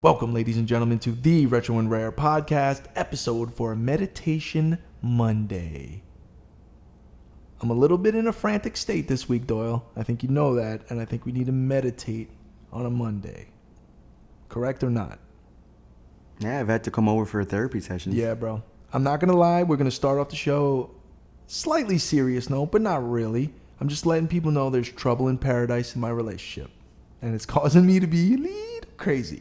Welcome, ladies and gentlemen, to the Retro and Rare podcast episode for Meditation Monday. I'm a little bit in a frantic state this week, Doyle. I think you know that, and I think we need to meditate on a Monday. Correct or not? Yeah, I've had to come over for a therapy session. Yeah, bro. I'm not going to lie. We're going to start off the show slightly serious note, but not really. I'm just letting people know there's trouble in paradise in my relationship, and it's causing me to be a little crazy.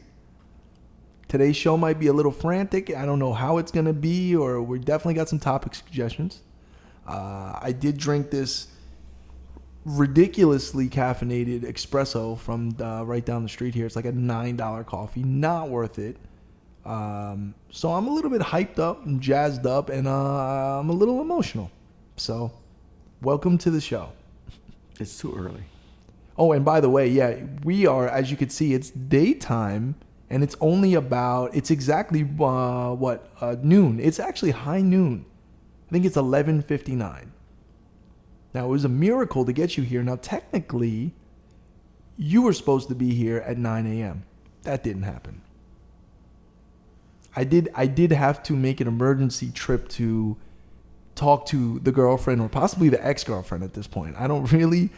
Today's show might be a little frantic. I don't know how it's going to be, or we definitely got some topic suggestions. I did drink this ridiculously caffeinated espresso from right down the street here. It's like a $9 coffee. Not worth it. So I'm a little bit hyped up and jazzed up, and I'm a little emotional. So welcome to the show. It's too early. Oh, and by the way, yeah, we are, as you can see, it's daytime. And it's only it's exactly, noon. It's actually high noon. I think it's 11:59. Now, it was a miracle to get you here. Now, technically, you were supposed to be here at 9 a.m. That didn't happen. I did have to make an emergency trip to talk to the girlfriend, or possibly the ex-girlfriend at this point. I don't really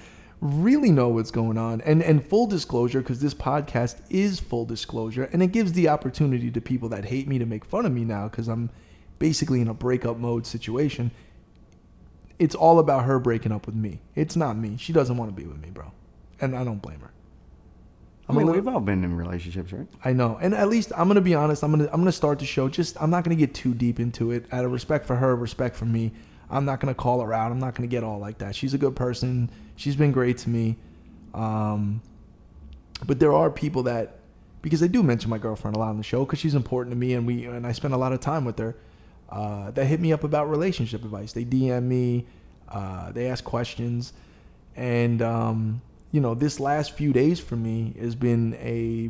know what's going on. And full disclosure, because this podcast is full disclosure, and it gives the opportunity to people that hate me to make fun of me now, because I'm basically in a breakup mode situation. It's all about her breaking up with me. It's not me. She doesn't want to be with me, bro. And I don't blame her. We've all been in relationships, right? I know. And at least I'm going to be honest. I'm going to start the show. I'm not going to get too deep into it. Out of respect for her, respect for me, I'm not going to call her out. I'm not going to get all like that. She's a good person. She's been great to me. But there are people that, because I do mention my girlfriend a lot on the show because she's important to me, and I spend a lot of time with her, that hit me up about relationship advice. They DM me. They ask questions. And, this last few days for me has been a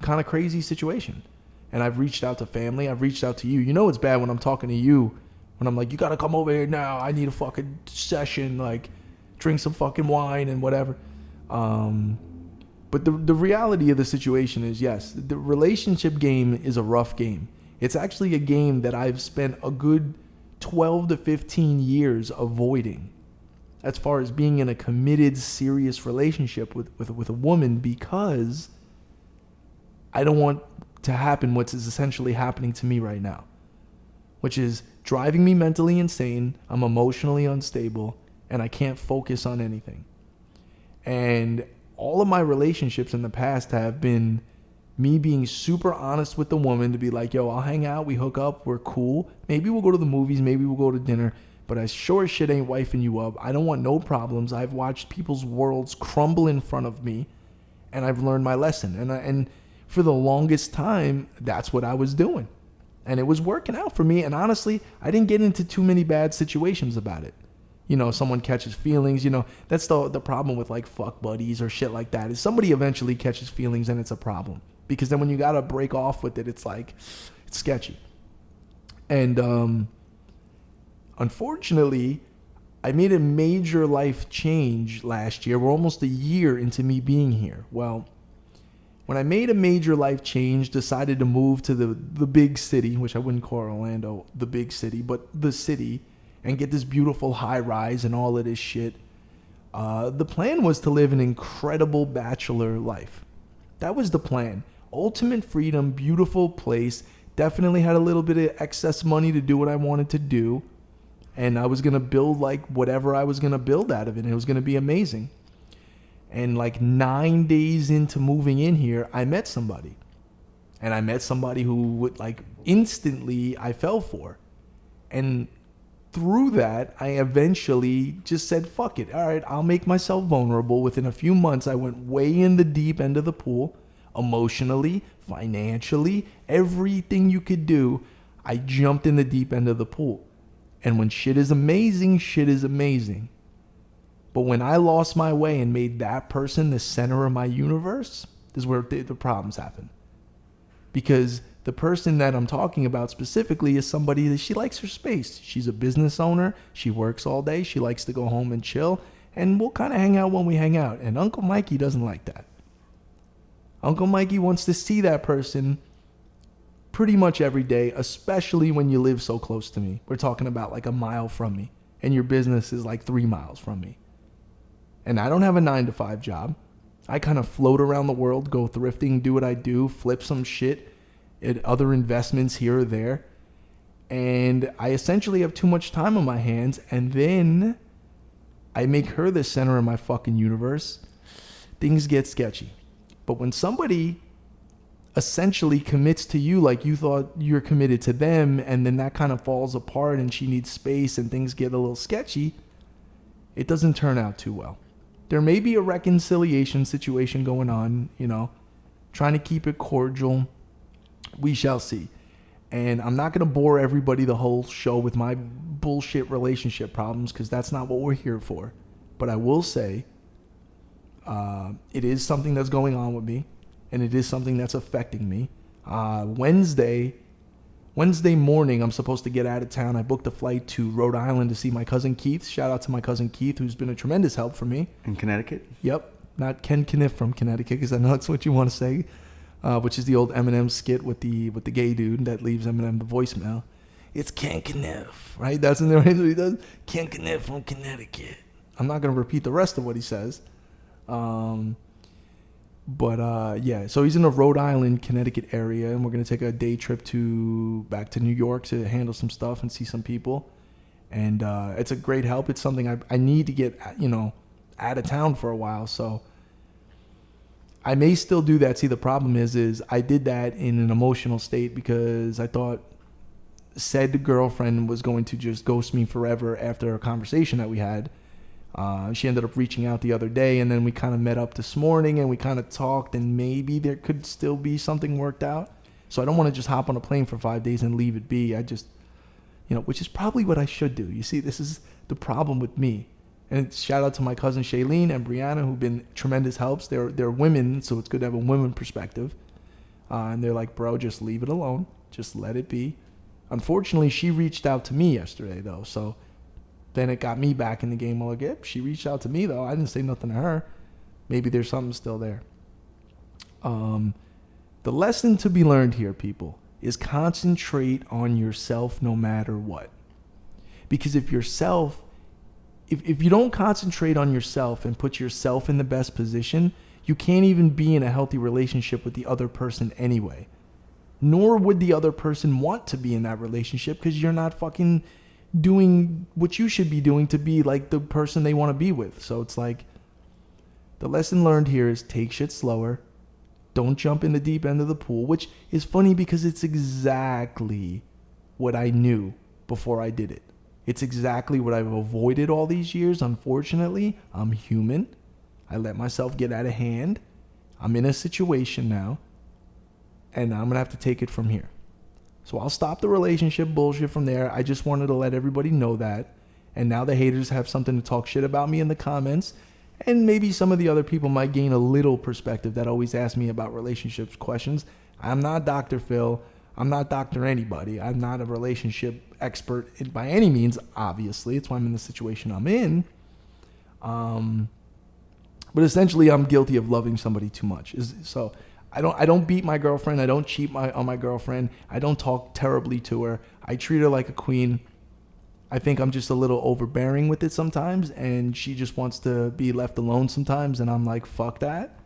kind of crazy situation. And I've reached out to family. I've reached out to you. You know it's bad when I'm talking to you, when I'm like, you got to come over here now. I need a fucking session, like drink some fucking wine and whatever. But the reality of the situation is, yes, the relationship game is a rough game. It's actually a game that I've spent a good 12 to 15 years avoiding as far as being in a committed, serious relationship with a woman, because I don't want to happen what is essentially happening to me right now, which is driving me mentally insane. I'm emotionally unstable, and I can't focus on anything. And all of my relationships in the past have been me being super honest with the woman to be like, yo, I'll hang out, we hook up, we're cool. Maybe we'll go to the movies, maybe we'll go to dinner, but I sure as shit ain't wifing you up. I don't want no problems. I've watched people's worlds crumble in front of me, and I've learned my lesson. And for the longest time, that's what I was doing. And it was working out for me. And honestly, I didn't get into too many bad situations about it. Someone catches feelings, that's the problem with like fuck buddies or shit like that, is somebody eventually catches feelings and it's a problem. Because then when you got to break off with it, it's like, it's sketchy. And unfortunately, I made a major life change last year. We're almost a year into me being here. Well, when I made a major life change, decided to move to the big city, which I wouldn't call Orlando the big city, but the city, and get this beautiful high rise and all of this shit, the plan was to live an incredible bachelor life. That was the plan. Ultimate freedom, beautiful place. Definitely had a little bit of excess money to do what I wanted to do. And I was going to build like whatever I was going to build out of it. And it was going to be amazing. And like 9 days into moving in here, I met somebody. And I met somebody who would like instantly I fell for. And through that, I eventually just said, fuck it. All right, I'll make myself vulnerable. Within a few months, I went way in the deep end of the pool. Emotionally, financially, everything you could do, I jumped in the deep end of the pool. And when shit is amazing, shit is amazing. But when I lost my way and made that person the center of my universe, this is where the problems happen. Because the person that I'm talking about specifically is somebody that she likes her space. She's a business owner. She works all day. She likes to go home and chill. And we'll kind of hang out when we hang out. And Uncle Mikey doesn't like that. Uncle Mikey wants to see that person pretty much every day, especially when you live so close to me. We're talking about like a mile from me, and your business is like 3 miles from me. And I don't have a 9-to-5 job. I kind of float around the world, go thrifting, do what I do, flip some shit at other investments here or there. And I essentially have too much time on my hands, and then I make her the center of my fucking universe. Things get sketchy. But when somebody essentially commits to you like you thought you're committed to them, and then that kind of falls apart and she needs space and things get a little sketchy, it doesn't turn out too well. There may be a reconciliation situation going on, trying to keep it cordial. We shall see. And I'm not going to bore everybody the whole show with my bullshit relationship problems, because that's not what we're here for. But I will say, it is something that's going on with me, and it is something that's affecting me. Wednesday morning, I'm supposed to get out of town. I booked a flight to Rhode Island to see my cousin Keith. Shout out to my cousin Keith, who's been a tremendous help for me. In Connecticut? Yep. Not Ken Kniff from Connecticut, because I know that's what you want to say, which is the old Eminem skit with the gay dude that leaves Eminem the voicemail. It's Ken Kniff, right? That's in there. What he does. Ken Kniff from Connecticut. I'm not going to repeat the rest of what he says. Yeah, so he's in the Rhode Island, Connecticut area, and we're going to take a day trip back to New York to handle some stuff and see some people. And it's a great help. It's something I need to get, out of town for a while. So I may still do that. See, the problem is I did that in an emotional state because I thought said girlfriend was going to just ghost me forever after a conversation that we had. She ended up reaching out the other day, and then we kind of met up this morning and we kind of talked, and maybe there could still be something worked out. So I don't want to just hop on a plane for 5 days and leave it be. I just, which is probably what I should do. You see, this is the problem with me. And shout out to my cousin Shailene and Brianna, who've been tremendous helps. They're women, so it's good to have a women perspective. And they're like, bro, just leave it alone. Just let it be. Unfortunately, she reached out to me yesterday, though, so then it got me back in the game. Well, again, she reached out to me, though. I didn't say nothing to her. Maybe there's something still there. The lesson to be learned here, people, is concentrate on yourself no matter what. Because if you don't concentrate on yourself and put yourself in the best position, you can't even be in a healthy relationship with the other person anyway. Nor would the other person want to be in that relationship, because you're not fucking doing what you should be doing to be like the person they want to be with. So it's like, the lesson learned here is take shit slower. Don't jump in the deep end of the pool, which is funny because it's exactly what I knew before I did it. It's exactly what I've avoided all these years. Unfortunately, I'm human. I let myself get out of hand. I'm in a situation now, and I'm going to have to take it from here. So I'll stop the relationship bullshit from there. I just wanted to let everybody know that. And now the haters have something to talk shit about me in the comments. And maybe some of the other people might gain a little perspective that always ask me about relationships questions. I'm not Dr. Phil. I'm not Dr. Anybody. I'm not a relationship expert by any means, obviously. It's why I'm in the situation I'm in. But essentially, I'm guilty of loving somebody too much. So I don't beat my girlfriend. I don't cheat on my girlfriend. I don't talk terribly to her. I treat her like a queen. I think I'm just a little overbearing with it sometimes, and she just wants to be left alone sometimes, and I'm like, fuck that.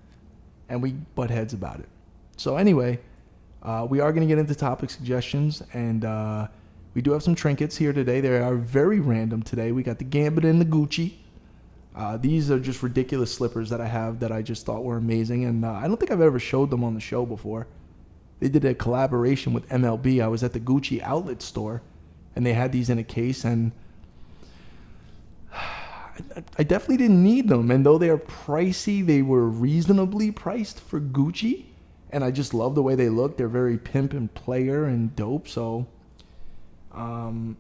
And we butt heads about it. So anyway, we are going to get into topic suggestions, and we do have some trinkets here today. They are very random today. We got the Gambit and the Gucci. These are just ridiculous slippers that I have that I just thought were amazing, and I don't think I've ever showed them on the show before. They did a collaboration with MLB. I was at the Gucci outlet store, and they had these in a case, and I definitely didn't need them. And though they are pricey, they were reasonably priced for Gucci, and I just love the way they look. They're very pimp and player and dope, so I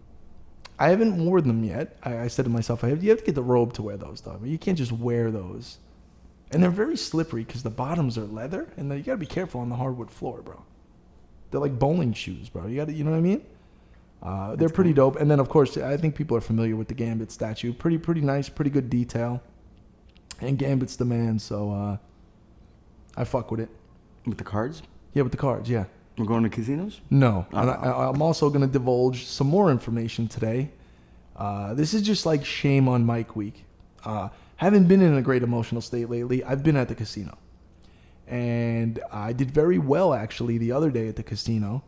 haven't worn them yet. I said to myself, you have to get the robe to wear those, though. You can't just wear those. And they're very slippery because the bottoms are leather, and you got to be careful on the hardwood floor, bro. They're like bowling shoes, bro. You know what I mean? They're pretty dope. And then, of course, I think people are familiar with the Gambit statue. Pretty nice, pretty good detail. And Gambit's the man, so I fuck with it. With the cards? Yeah, with the cards, yeah. We're going to casinos? No. And I'm also going to divulge some more information today. This is just like shame on Mike week. Haven't been in a great emotional state lately. I've been at the casino. And I did very well, actually, the other day at the casino.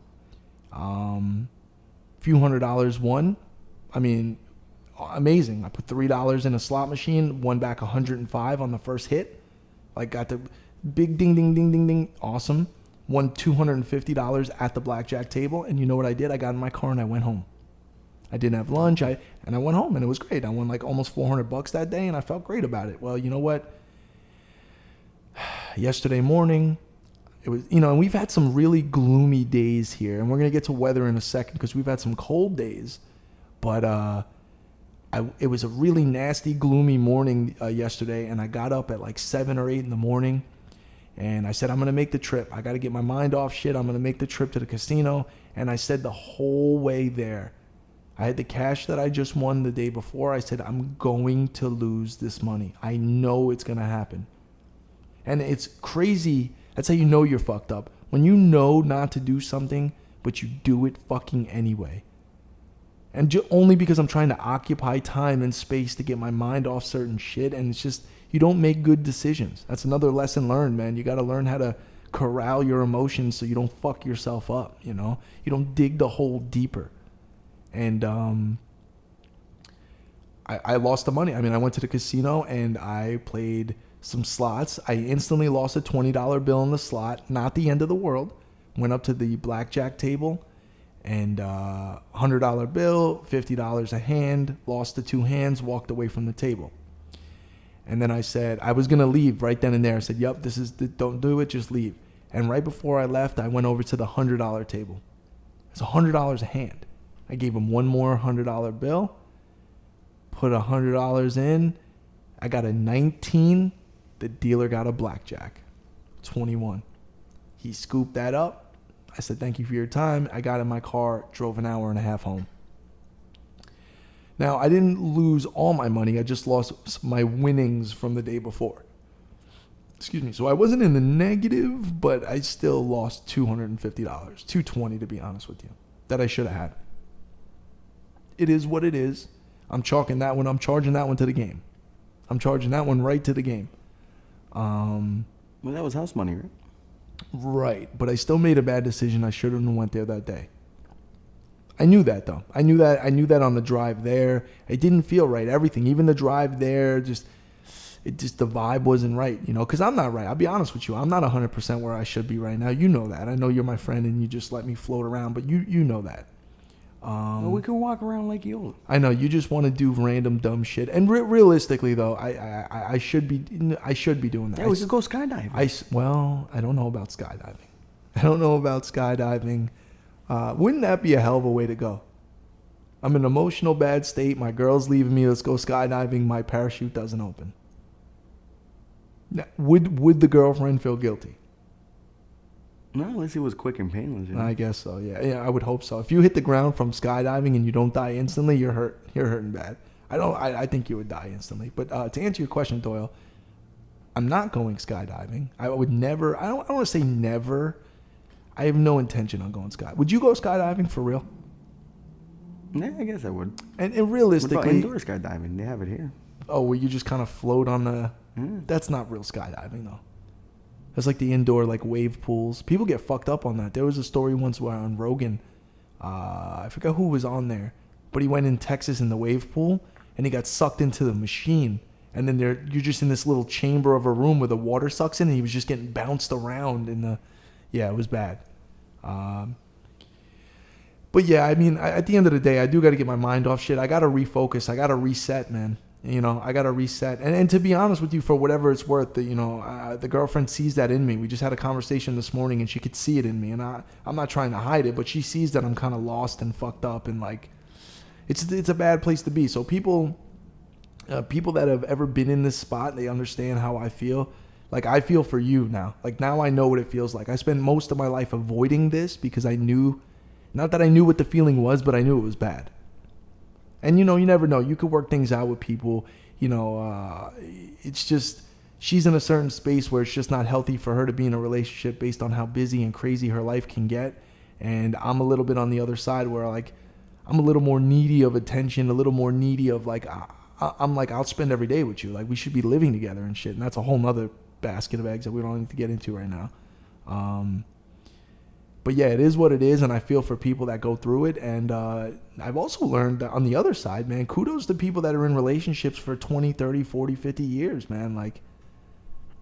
Few $100s won. I mean, amazing. I put $3 in a slot machine, won back 105 on the first hit. Like, got the big ding, ding, ding, ding, ding. Awesome. Won $250 at the blackjack table. And you know what I did? I got in my car and I went home. I didn't have lunch. And I went home and it was great. I won like almost $400 that day and I felt great about it. Well, you know what? Yesterday morning, it was, and we've had some really gloomy days here. And we're going to get to weather in a second because we've had some cold days. But it was a really nasty, gloomy morning yesterday. And I got up at like 7 or 8 in the morning. And I said, I'm going to make the trip. I got to get my mind off shit. I'm going to make the trip to the casino. And I said the whole way there, I had the cash that I just won the day before. I said, I'm going to lose this money. I know it's going to happen. And it's crazy. That's how you know you're fucked up. When you know not to do something, but you do it fucking anyway. And only because I'm trying to occupy time and space to get my mind off certain shit. And it's just, you don't make good decisions. That's another lesson learned, man. You got to learn how to corral your emotions so you don't fuck yourself up, You don't dig the hole deeper. And I lost the money. I mean, I went to the casino and I played some slots. I instantly lost a $20 bill in the slot. Not the end of the world. Went up to the blackjack table and $100 bill, $50 a hand. Lost the 2 hands, walked away from the table. And then I said, I was going to leave right then and there. I said, yep, don't do it, just leave. And right before I left, I went over to the $100 table. It's $100 a hand. I gave him one more $100 bill, put $100 in. I got a 19. The dealer got a blackjack, 21. He scooped that up. I said, thank you for your time. I got in my car, drove an hour and a half home. Now, I didn't lose all my money. I just lost my winnings from the day before. Excuse me. So I wasn't in the negative, but I still lost $250, $220 to be honest with you, that I should have had. It is what it is. I'm charging that one to the game. I'm charging that one right to the game. Well, that was house money, right? Right, but I still made a bad decision. I shouldn't have went there that day. I knew that though. I knew that on the drive there. It didn't feel right. Everything, even the drive there, the vibe wasn't right, because I'm not right. I'll be honest with you. I'm not 100% where I should be right now. You know that. I know you're my friend and you just let me float around, but you know that. Well, we can walk around like you. I know you just want to do random dumb shit. And realistically though, I should be doing that. Yeah, we could go skydiving. I don't know about skydiving. Wouldn't that be a hell of a way to go? I'm in an emotional bad state. My girl's leaving me. Let's go skydiving. My parachute doesn't open. Now, would the girlfriend feel guilty? No, unless it was quick and painless. I guess so. Yeah, I would hope so. If you hit the ground from skydiving and you don't die instantly, you're hurt. You're hurting bad. I think you would die instantly. But to answer your question, Doyle, I'm not going skydiving. I would never. I don't want to say never. I have no intention on going skydiving. Would you go skydiving for real? Yeah, I guess I would. And realistically, what about indoor skydiving? They have it here. Oh, where you just kind of float on the... That's not real skydiving, though. That's like the indoor, like, wave pools. People get fucked up on that. There was a story once where on Rogan, I forgot who was on there, but he went in Texas in the wave pool, and he got sucked into the machine. And then you're just in this little chamber of a room where the water sucks in, and he was just getting bounced around in the... Yeah, it was bad. But yeah, I mean, at the end of the day, I do got to get my mind off shit. I got to refocus. I got to reset, man. I got to reset. And to be honest with you, for whatever it's worth, the girlfriend sees that in me. We just had a conversation this morning and she could see it in me. And I'm not trying to hide it, but she sees that I'm kind of lost and fucked up and like, it's a bad place to be. So people that have ever been in this spot, they understand how I feel. Like, I feel for you now. Like, now I know what it feels like. I spent most of my life avoiding this because I knew, not that I knew what the feeling was, but I knew it was bad. And, you never know. You could work things out with people. It's just, she's in a certain space where it's just not healthy for her to be in a relationship based on how busy and crazy her life can get. And I'm a little bit on the other side where like I'm a little more needy of attention, a little more needy of like I'm like, I'll spend every day with you. Like, we should be living together and shit. And that's a whole nother basket of eggs that we don't need to get into right now. But yeah, it is what it is. And I feel for people that go through it. And I've also learned that on the other side, man, kudos to people that are in relationships for 20, 30, 40, 50 years, man. Like,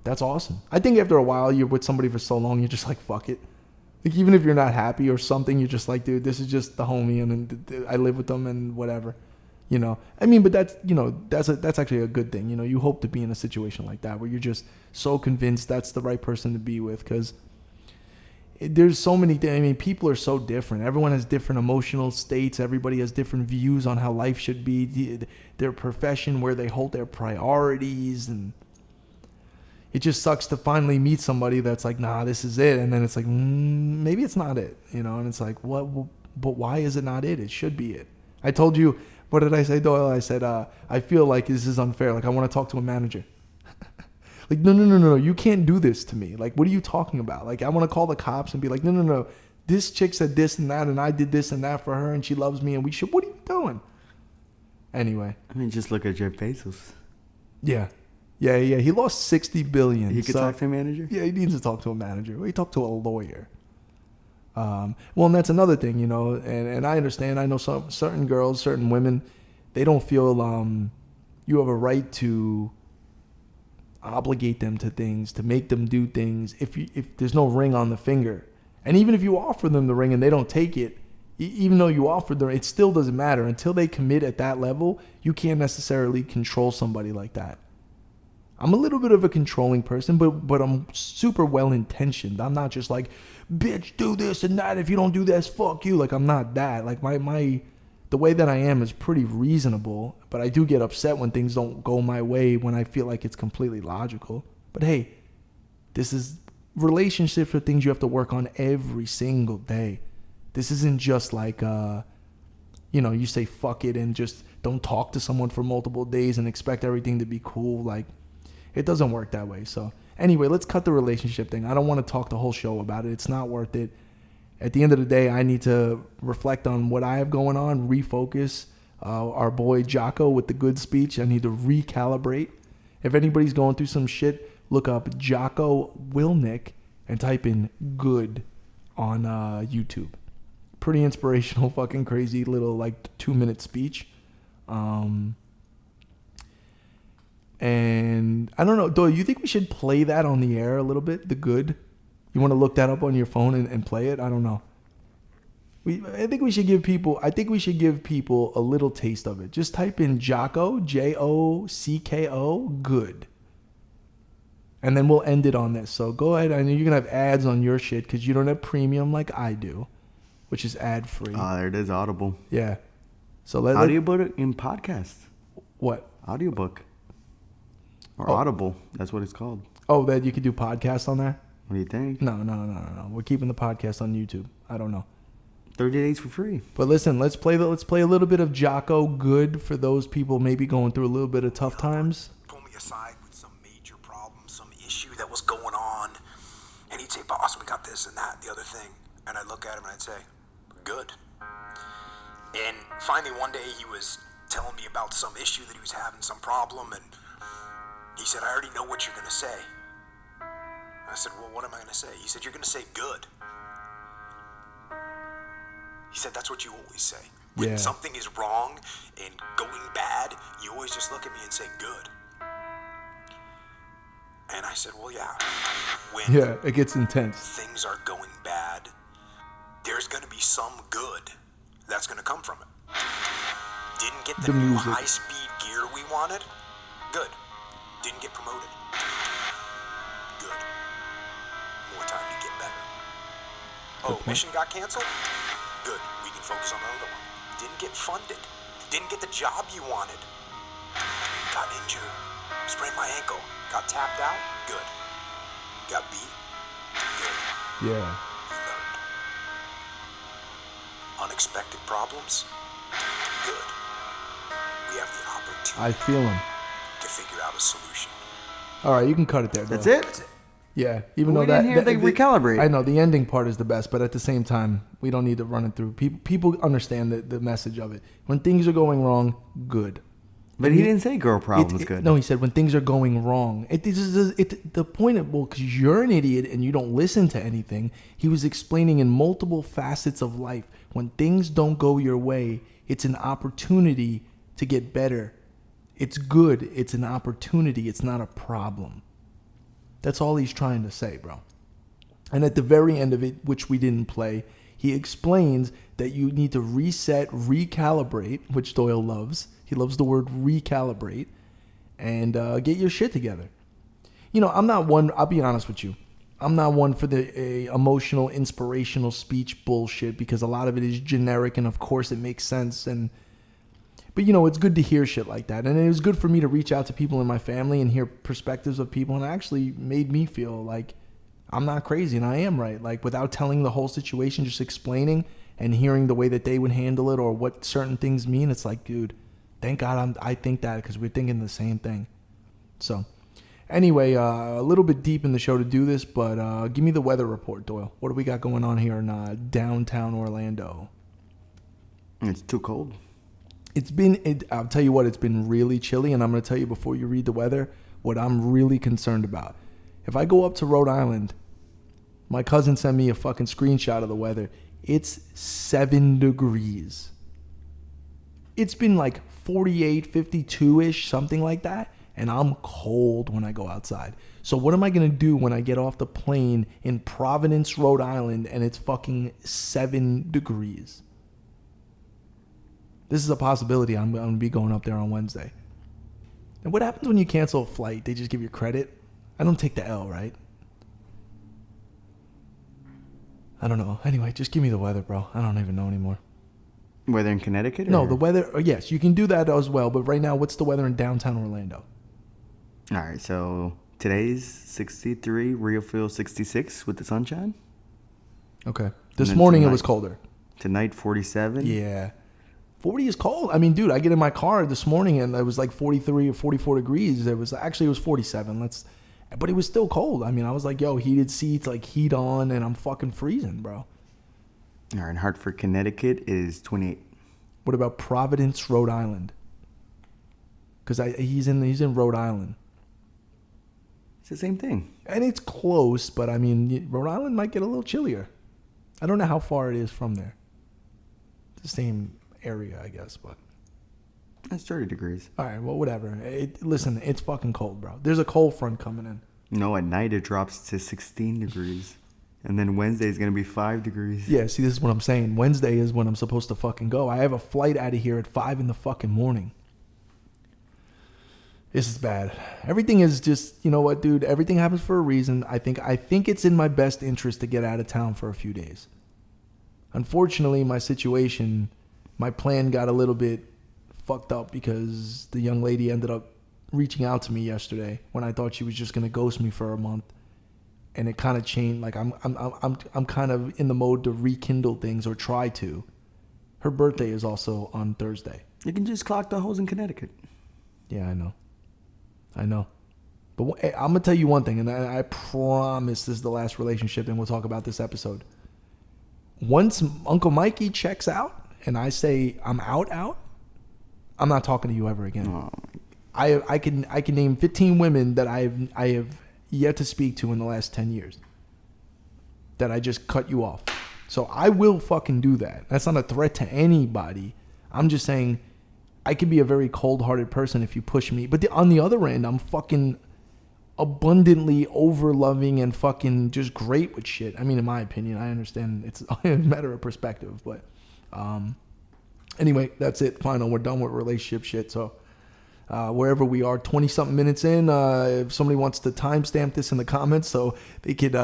that's awesome. I think after a while, you're with somebody for so long, you're just like, fuck it. Like, even if you're not happy or something, you're just like, dude, this is just the homie. And I live with them and whatever. You know, I mean, but that's, you know, that's actually a good thing. You know, you hope to be in a situation like that where you're just so convinced that's the right person to be with, because there's so many things. I mean, people are so different. Everyone has different emotional states. Everybody has different views on how life should be, their profession, where they hold their priorities. And it just sucks to finally meet somebody that's like, nah, this is it. And then it's like, maybe it's not it, you know? And it's like, what? But why is it not it? It should be it. I told you. What did I say, Doyle? I said, I feel like this is unfair. Like, I want to talk to a manager. Like, no. You can't do this to me. Like, what are you talking about? Like, I want to call the cops and be like, no. This chick said this and that, and I did this and that for her, and she loves me, and we should. What are you doing? Anyway. I mean, just look at Jeff Bezos. Yeah. He lost $60 billion. He could talk to a manager? Yeah, he needs to talk to a manager. He talked to a lawyer. Well, and that's another thing, you know, and I understand. I know some certain girls, certain women, they don't feel you have a right to obligate them to things, to make them do things if there's no ring on the finger. And even if you offer them the ring and they don't take it, even though you offered them, it still doesn't matter. Until they commit at that level, you can't necessarily control somebody like that. I'm a little bit of a controlling person, but I'm super well-intentioned. I'm not just like, bitch, do this and that. If you don't do this, fuck you. Like, I'm not that. Like, the way that I am is pretty reasonable, but I do get upset when things don't go my way when I feel like it's completely logical. But hey, this is relationships with things you have to work on every single day. This isn't just like, you say fuck it and just don't talk to someone for multiple days and expect everything to be cool. Like, it doesn't work that way. So anyway, let's cut the relationship thing. I don't want to talk the whole show about it. It's not worth it. At the end of the day, I need to reflect on what I have going on, refocus. Our boy Jocko with the good speech, I need to recalibrate. If anybody's going through some shit, look up Jocko Wilnick and type in good on YouTube. Pretty inspirational, fucking crazy little like 2-minute speech. And I don't know, Doyle, you think we should play that on the air a little bit? The good? You want to look that up on your phone and play it? I don't know. I think we should give people a little taste of it. Just type in Jocko, Jocko, good. And then we'll end it on this. So go ahead. I know you're going to have ads on your shit because you don't have premium like I do, which is ad free. There it is, Audible. Yeah. So Audiobook in podcast. What? Audiobook. Or Audible. That's what it's called. Oh, that you could do podcasts on there? What do you think? No. We're keeping the podcast on YouTube. I don't know. 30 days for free. But listen, let's play a little bit of Jocko good for those people maybe going through a little bit of tough times. Pulled me aside with some major problem, some issue that was going on, and he'd say, "Boss, we got this and that, and the other thing," and I'd look at him and I'd say, "Good." And finally, one day he was telling me about some issue that he was having, some problem, and he said, "I already know what you're gonna say." I said, "Well, what am I gonna say?" He said, "You're gonna say good." He said, "That's what you always say. When something is wrong and going bad, you always just look at me and say good." And I said, "Well, yeah. When it gets intense. Things are going bad, there's going to be some good that's going to come from it. Didn't get the new high-speed gear we wanted? Good. Didn't get promoted? Good. More time to get better. Oh, mission got canceled? Good. We can focus on another one. Didn't get funded. Didn't get the job you wanted. Got injured. Sprained my ankle. Got tapped out? Good. Got beat? Good. Yeah. You learned. Unexpected problems? Good. We have the opportunity I feel him. to figure out a solution. All right, you can cut it there. That's Doyle. it? Yeah, even We though didn't hear they recalibrate. I know the ending part is the best, but at the same time, we don't need to run it through. People understand the message of it. When things are going wrong, good. But he didn't say girl problem was good. No, he said when things are going wrong. The point of, well, because you're an idiot and you don't listen to anything. He was explaining in multiple facets of life. When things don't go your way, it's an opportunity to get better. It's good. It's an opportunity. It's not a problem. That's all he's trying to say, bro. And at the very end of it, which we didn't play, he explains that you need to reset, recalibrate, which Doyle loves. He loves the word recalibrate, and get your shit together. You know, I'm not one, I'll be honest with you. I'm not one for the emotional, inspirational speech bullshit because a lot of it is generic and of course it makes sense. But, you know, it's good to hear shit like that. And it was good for me to reach out to people in my family and hear perspectives of people. And it actually made me feel like I'm not crazy and I am right. Like, without telling the whole situation, just explaining and hearing the way that they would handle it or what certain things mean. It's like, dude, thank God I think that because we're thinking the same thing. So, anyway, a little bit deep in the show to do this, but give me the weather report, Doyle. What do we got going on here in downtown Orlando? It's too cold. I'll tell you what, it's been really chilly, and I'm going to tell you before you read the weather what I'm really concerned about. If I go up to Rhode Island, my cousin sent me a fucking screenshot of the weather. It's 7 degrees. It's been like 48, 52-ish, something like that, and I'm cold when I go outside. So what am I going to do when I get off the plane in Providence, Rhode Island, and it's fucking 7 degrees? This is a possibility. I'm going to be going up there on Wednesday. And what happens when you cancel a flight? They just give you credit? I don't take the L, right? I don't know. Anyway, just give me the weather, bro. I don't even know anymore. Weather in Connecticut? No, the weather. Yes, you can do that as well. But right now, what's the weather in downtown Orlando? All right, so today's 63, real feel 66 with the sunshine. Okay. This morning it was colder. Tonight, 47. Yeah. 40 is cold. I mean, dude, I get in my car this morning and it was like 43 or 44 degrees. It was 47. But it was still cold. I mean, I was like, yo, heated seats, like heat on, and I'm fucking freezing, bro. All right, Hartford, Connecticut is 28. What about Providence, Rhode Island? Because he's in Rhode Island. It's the same thing. And it's close, but I mean, Rhode Island might get a little chillier. I don't know how far it is from there. It's the same area, I guess, but That's 30 degrees. all right, well, whatever. Listen, it's fucking cold, bro. There's a cold front coming in. No, at night it drops to 16 degrees. And then Wednesday is going to be 5 degrees. Yeah, see, this is what I'm saying. Wednesday is when I'm supposed to fucking go. I have a flight out of here at 5 in the fucking morning. This is bad. Everything is just, you know what, dude? Everything happens for a reason. I think it's in my best interest to get out of town for a few days. Unfortunately, my situation, my plan got a little bit fucked up because the young lady ended up reaching out to me yesterday when I thought she was just gonna ghost me for a month, and it kind of changed. Like I'm kind of in the mode to rekindle things or try to. Her birthday is also on Thursday. You can just clock the holes in Connecticut. Yeah, I know. But I'm gonna tell you one thing, and I promise this is the last relationship, and we'll talk about this episode. Once Uncle Mikey checks out, and I say I'm out, I'm not talking to you ever again. Oh. I can name 15 women that I have yet to speak to in the last 10 years. That I just cut you off. So I will fucking do that. That's not a threat to anybody. I'm just saying I can be a very cold-hearted person if you push me. But on the other end, I'm fucking abundantly over-loving and fucking just great with shit. I mean, in my opinion, I understand it's a matter of perspective. But anyway, that's it. Final. We're done with relationship shit. So wherever we are, 20-something minutes in, if somebody wants to timestamp this in the comments so they could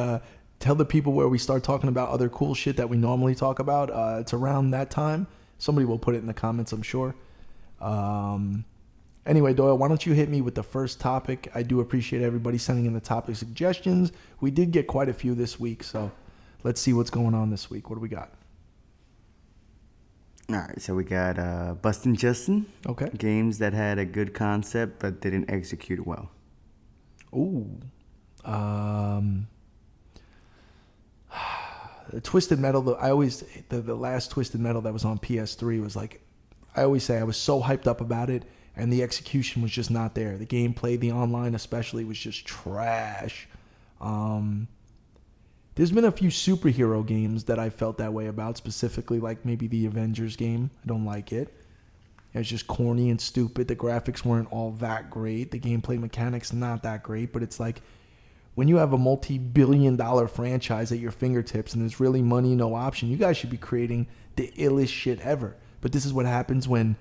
tell the people where we start talking about other cool shit that we normally talk about, it's around that time. Somebody will put it in the comments, I'm sure. Anyway, Doyle, why don't you hit me with the first topic? I do appreciate everybody sending in the topic suggestions. We did get quite a few this week, so let's see what's going on this week. What do we got? All right, so we got Bustin' Justin. Okay. Games that had a good concept but didn't execute well. Ooh. Twisted Metal, the last Twisted Metal that was on PS3 was like, I always say I was so hyped up about it, and the execution was just not there. The gameplay, the online especially, was just trash. There's been a few superhero games that I felt that way about, specifically like maybe the Avengers game. I don't like it. It was just corny and stupid. The graphics weren't all that great. The gameplay mechanics not that great, but it's like, when you have a multi-billion-dollar franchise at your fingertips and there's really money, no option, you guys should be creating the illest shit ever. But this is what happens when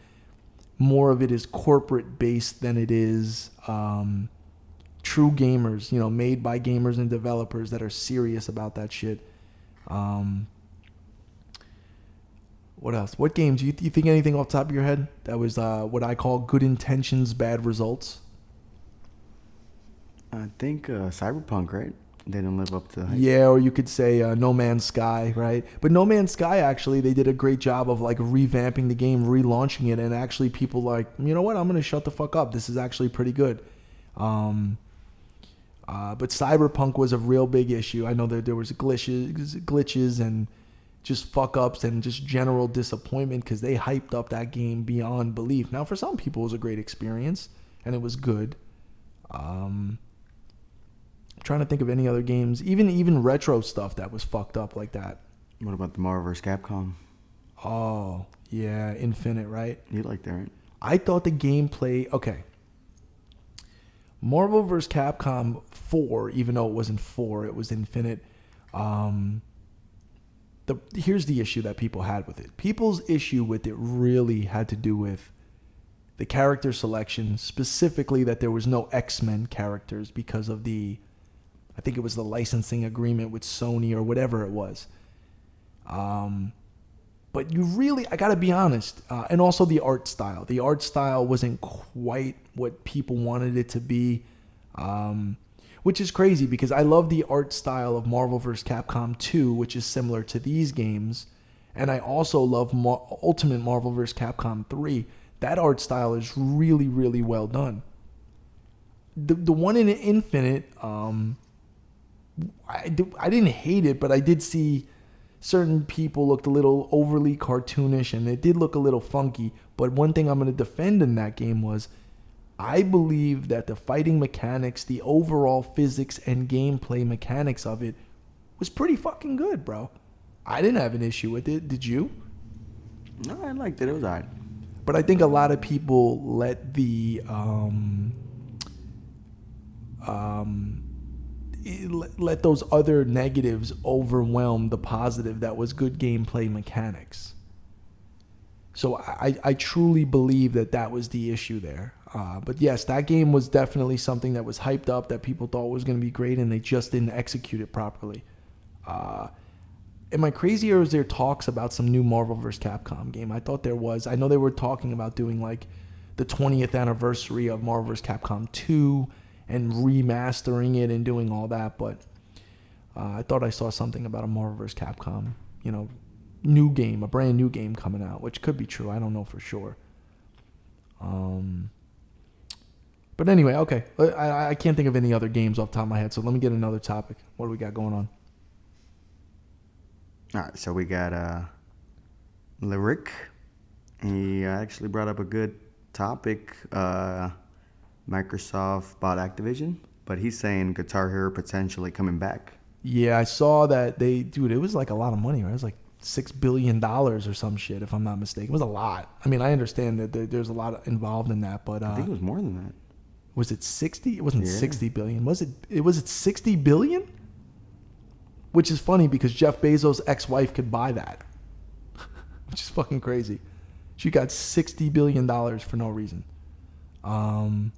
more of it is corporate-based than it is true gamers, made by gamers and developers that are serious about that shit. What else? What games? Do you think anything off the top of your head that was what I call good intentions, bad results? I think Cyberpunk, right? They didn't live up to the hype. Yeah, or you could say No Man's Sky, right? But No Man's Sky, actually, they did a great job of like revamping the game, relaunching it, and actually people like, you know what? I'm going to shut the fuck up. This is actually pretty good. But Cyberpunk was a real big issue. I know that there was glitches and just fuck ups and just general disappointment because they hyped up that game beyond belief. Now, for some people, it was a great experience and it was good. I'm trying to think of any other games, even retro stuff that was fucked up like that. What about the Marvel vs. Capcom? Oh, yeah, Infinite, right? You like that, right? I thought the gameplay, okay. Marvel vs. Capcom 4, even though it wasn't 4, it was Infinite. Here's the issue that people had with it. People's issue with it really had to do with the character selection, specifically that there was no X-Men characters because of I think it was the licensing agreement with Sony or whatever it was. But I gotta be honest, and also the art style. The art style wasn't quite what people wanted it to be, which is crazy because I love the art style of Marvel vs. Capcom 2, which is similar to these games, and I also love Ultimate Marvel vs. Capcom 3. That art style is really, really well done. The one in Infinite, I didn't hate it, but I did see certain people looked a little overly cartoonish, and it did look a little funky. But one thing I'm going to defend in that game was I believe that the fighting mechanics, the overall physics and gameplay mechanics of it was pretty fucking good, bro. I didn't have an issue with it. Did you? No, I liked it. It was alright. But I think a lot of people let let those other negatives overwhelm the positive that was good gameplay mechanics. So I truly believe that was the issue there. But yes, that game was definitely something that was hyped up, that people thought was going to be great, and they just didn't execute it properly. Am I crazy, or is there talks about some new Marvel vs. Capcom game? I thought there was. I know they were talking about doing like the 20th anniversary of Marvel vs. Capcom 2 and remastering it and doing all that, but I thought I saw something about a Marvel vs. Capcom, new game, a brand new game coming out, which could be true. I don't know for sure. But anyway, okay. I can't think of any other games off the top of my head, so let me get another topic. What do we got going on? All right, so we got Lyric. He actually brought up a good topic. Microsoft bought Activision, but he's saying Guitar Hero potentially coming back. Yeah, I saw that it was like a lot of money, right? It was like $6 billion or some shit, if I'm not mistaken. It was a lot. I mean, I understand that there's a lot involved in that, but I think it was more than that. Was it 60? It wasn't 60 billion. Was it 60 billion? Which is funny because Jeff Bezos' ex-wife could buy that. Which is fucking crazy. She got $60 billion for no reason. But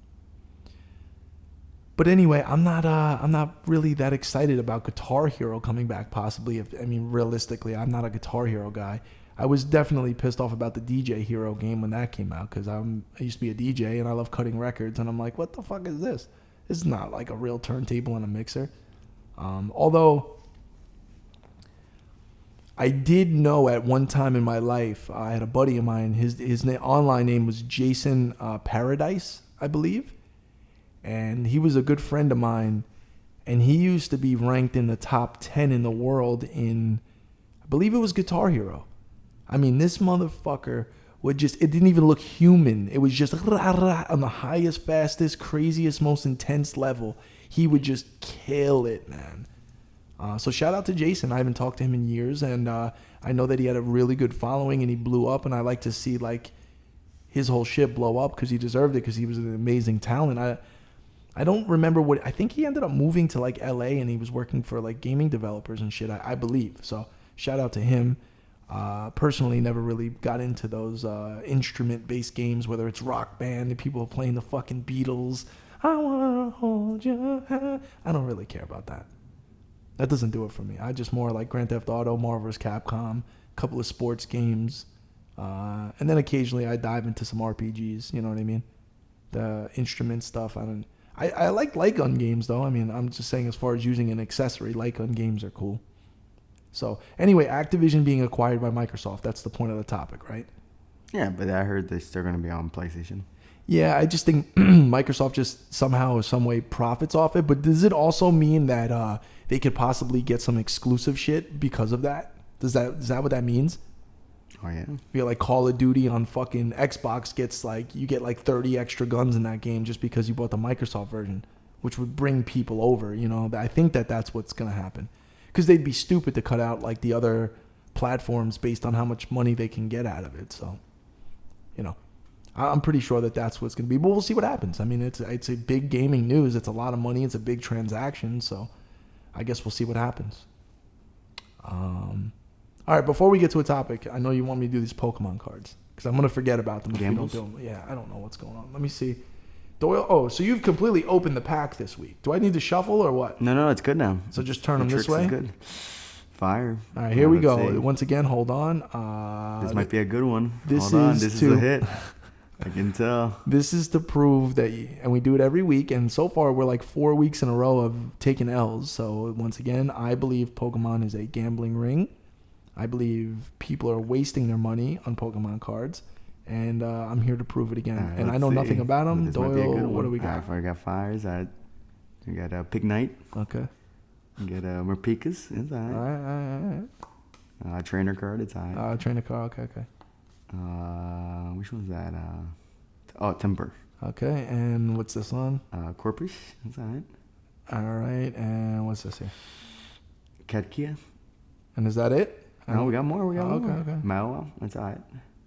anyway, I'm not really that excited about Guitar Hero coming back possibly. Realistically, I'm not a Guitar Hero guy. I was definitely pissed off about the DJ Hero game when that came out because I used to be a DJ and I love cutting records, and I'm like, what the fuck is this? This is not like a real turntable and a mixer. Although I did know at one time in my life, I had a buddy of mine, his online name was Jason Paradise, I believe. and he was a good friend of mine, and he used to be ranked in the top 10 in the world in, I believe it was Guitar Hero. I mean, this motherfucker would just, it didn't even look human. It was just on the highest, fastest, craziest, most intense level. He would just kill it, man. So shout out to Jason. I haven't talked to him in years, and I know that he had a really good following and he blew up, and I like to see like his whole shit blow up because he deserved it, because he was an amazing talent. I don't remember what, I think he ended up moving to like LA and he was working for like gaming developers and shit, I believe. So shout out to him. Personally, never really got into those instrument-based games, whether it's Rock Band and people playing the fucking Beatles. I wanna hold your hand. I don't really care about that. That doesn't do it for me. I just more like Grand Theft Auto, Marvel vs. Capcom, a couple of sports games, and then occasionally I dive into some RPGs. You know what I mean? The instrument stuff. I like light gun games though. I mean, I'm just saying as far as using an accessory, light gun games are cool. So anyway, Activision being acquired by Microsoft. That's the point of the topic, right? Yeah, but I heard they're still going to be on PlayStation. Yeah, I just think Microsoft just somehow or some way profits off it. But does it also mean that they could possibly get some exclusive shit because of that? Is that what that means? Oh, yeah. Feel like Call of Duty on fucking Xbox gets like, you get like 30 extra guns in that game just because you bought the Microsoft version, which would bring people over, you know? I think that's what's going to happen. Because they'd be stupid to cut out like the other platforms based on how much money they can get out of it. So, you know, I'm pretty sure that's what's going to be. But we'll see what happens. I mean, it's a big gaming news. It's a lot of money. It's a big transaction. So I guess we'll see what happens. All right, before we get to a topic, I know you want me to do these Pokemon cards because I'm going to forget about them if you don't do them. Yeah, I don't know what's going on. Let me see. Doyle, so you've completely opened the pack this week. Do I need to shuffle or what? No, it's good now. So just turn them this way? Is good. Fire. All right, here we go. See. Once again, hold on. This might be a good one. This is a hit. I can tell. This is to prove that, and we do it every week, and so far we're like 4 weeks in a row of taking L's. So once again, I believe Pokemon is a gambling ring. I believe people are wasting their money on Pokemon cards. And I'm here to prove it again. Right, and I know nothing about them. This Doyle, what do we got? I got fires. We got Pignite. Okay. We got Morpekas. It's all right. All right. Trainer card. It's all right. Trainer card. Okay. Which one's that? Timber. Okay. And what's this one? Corpus. It's all right. All right. And what's this here? Catkia. And is that it? No, we got more. More. Okay. Mao. That's all right.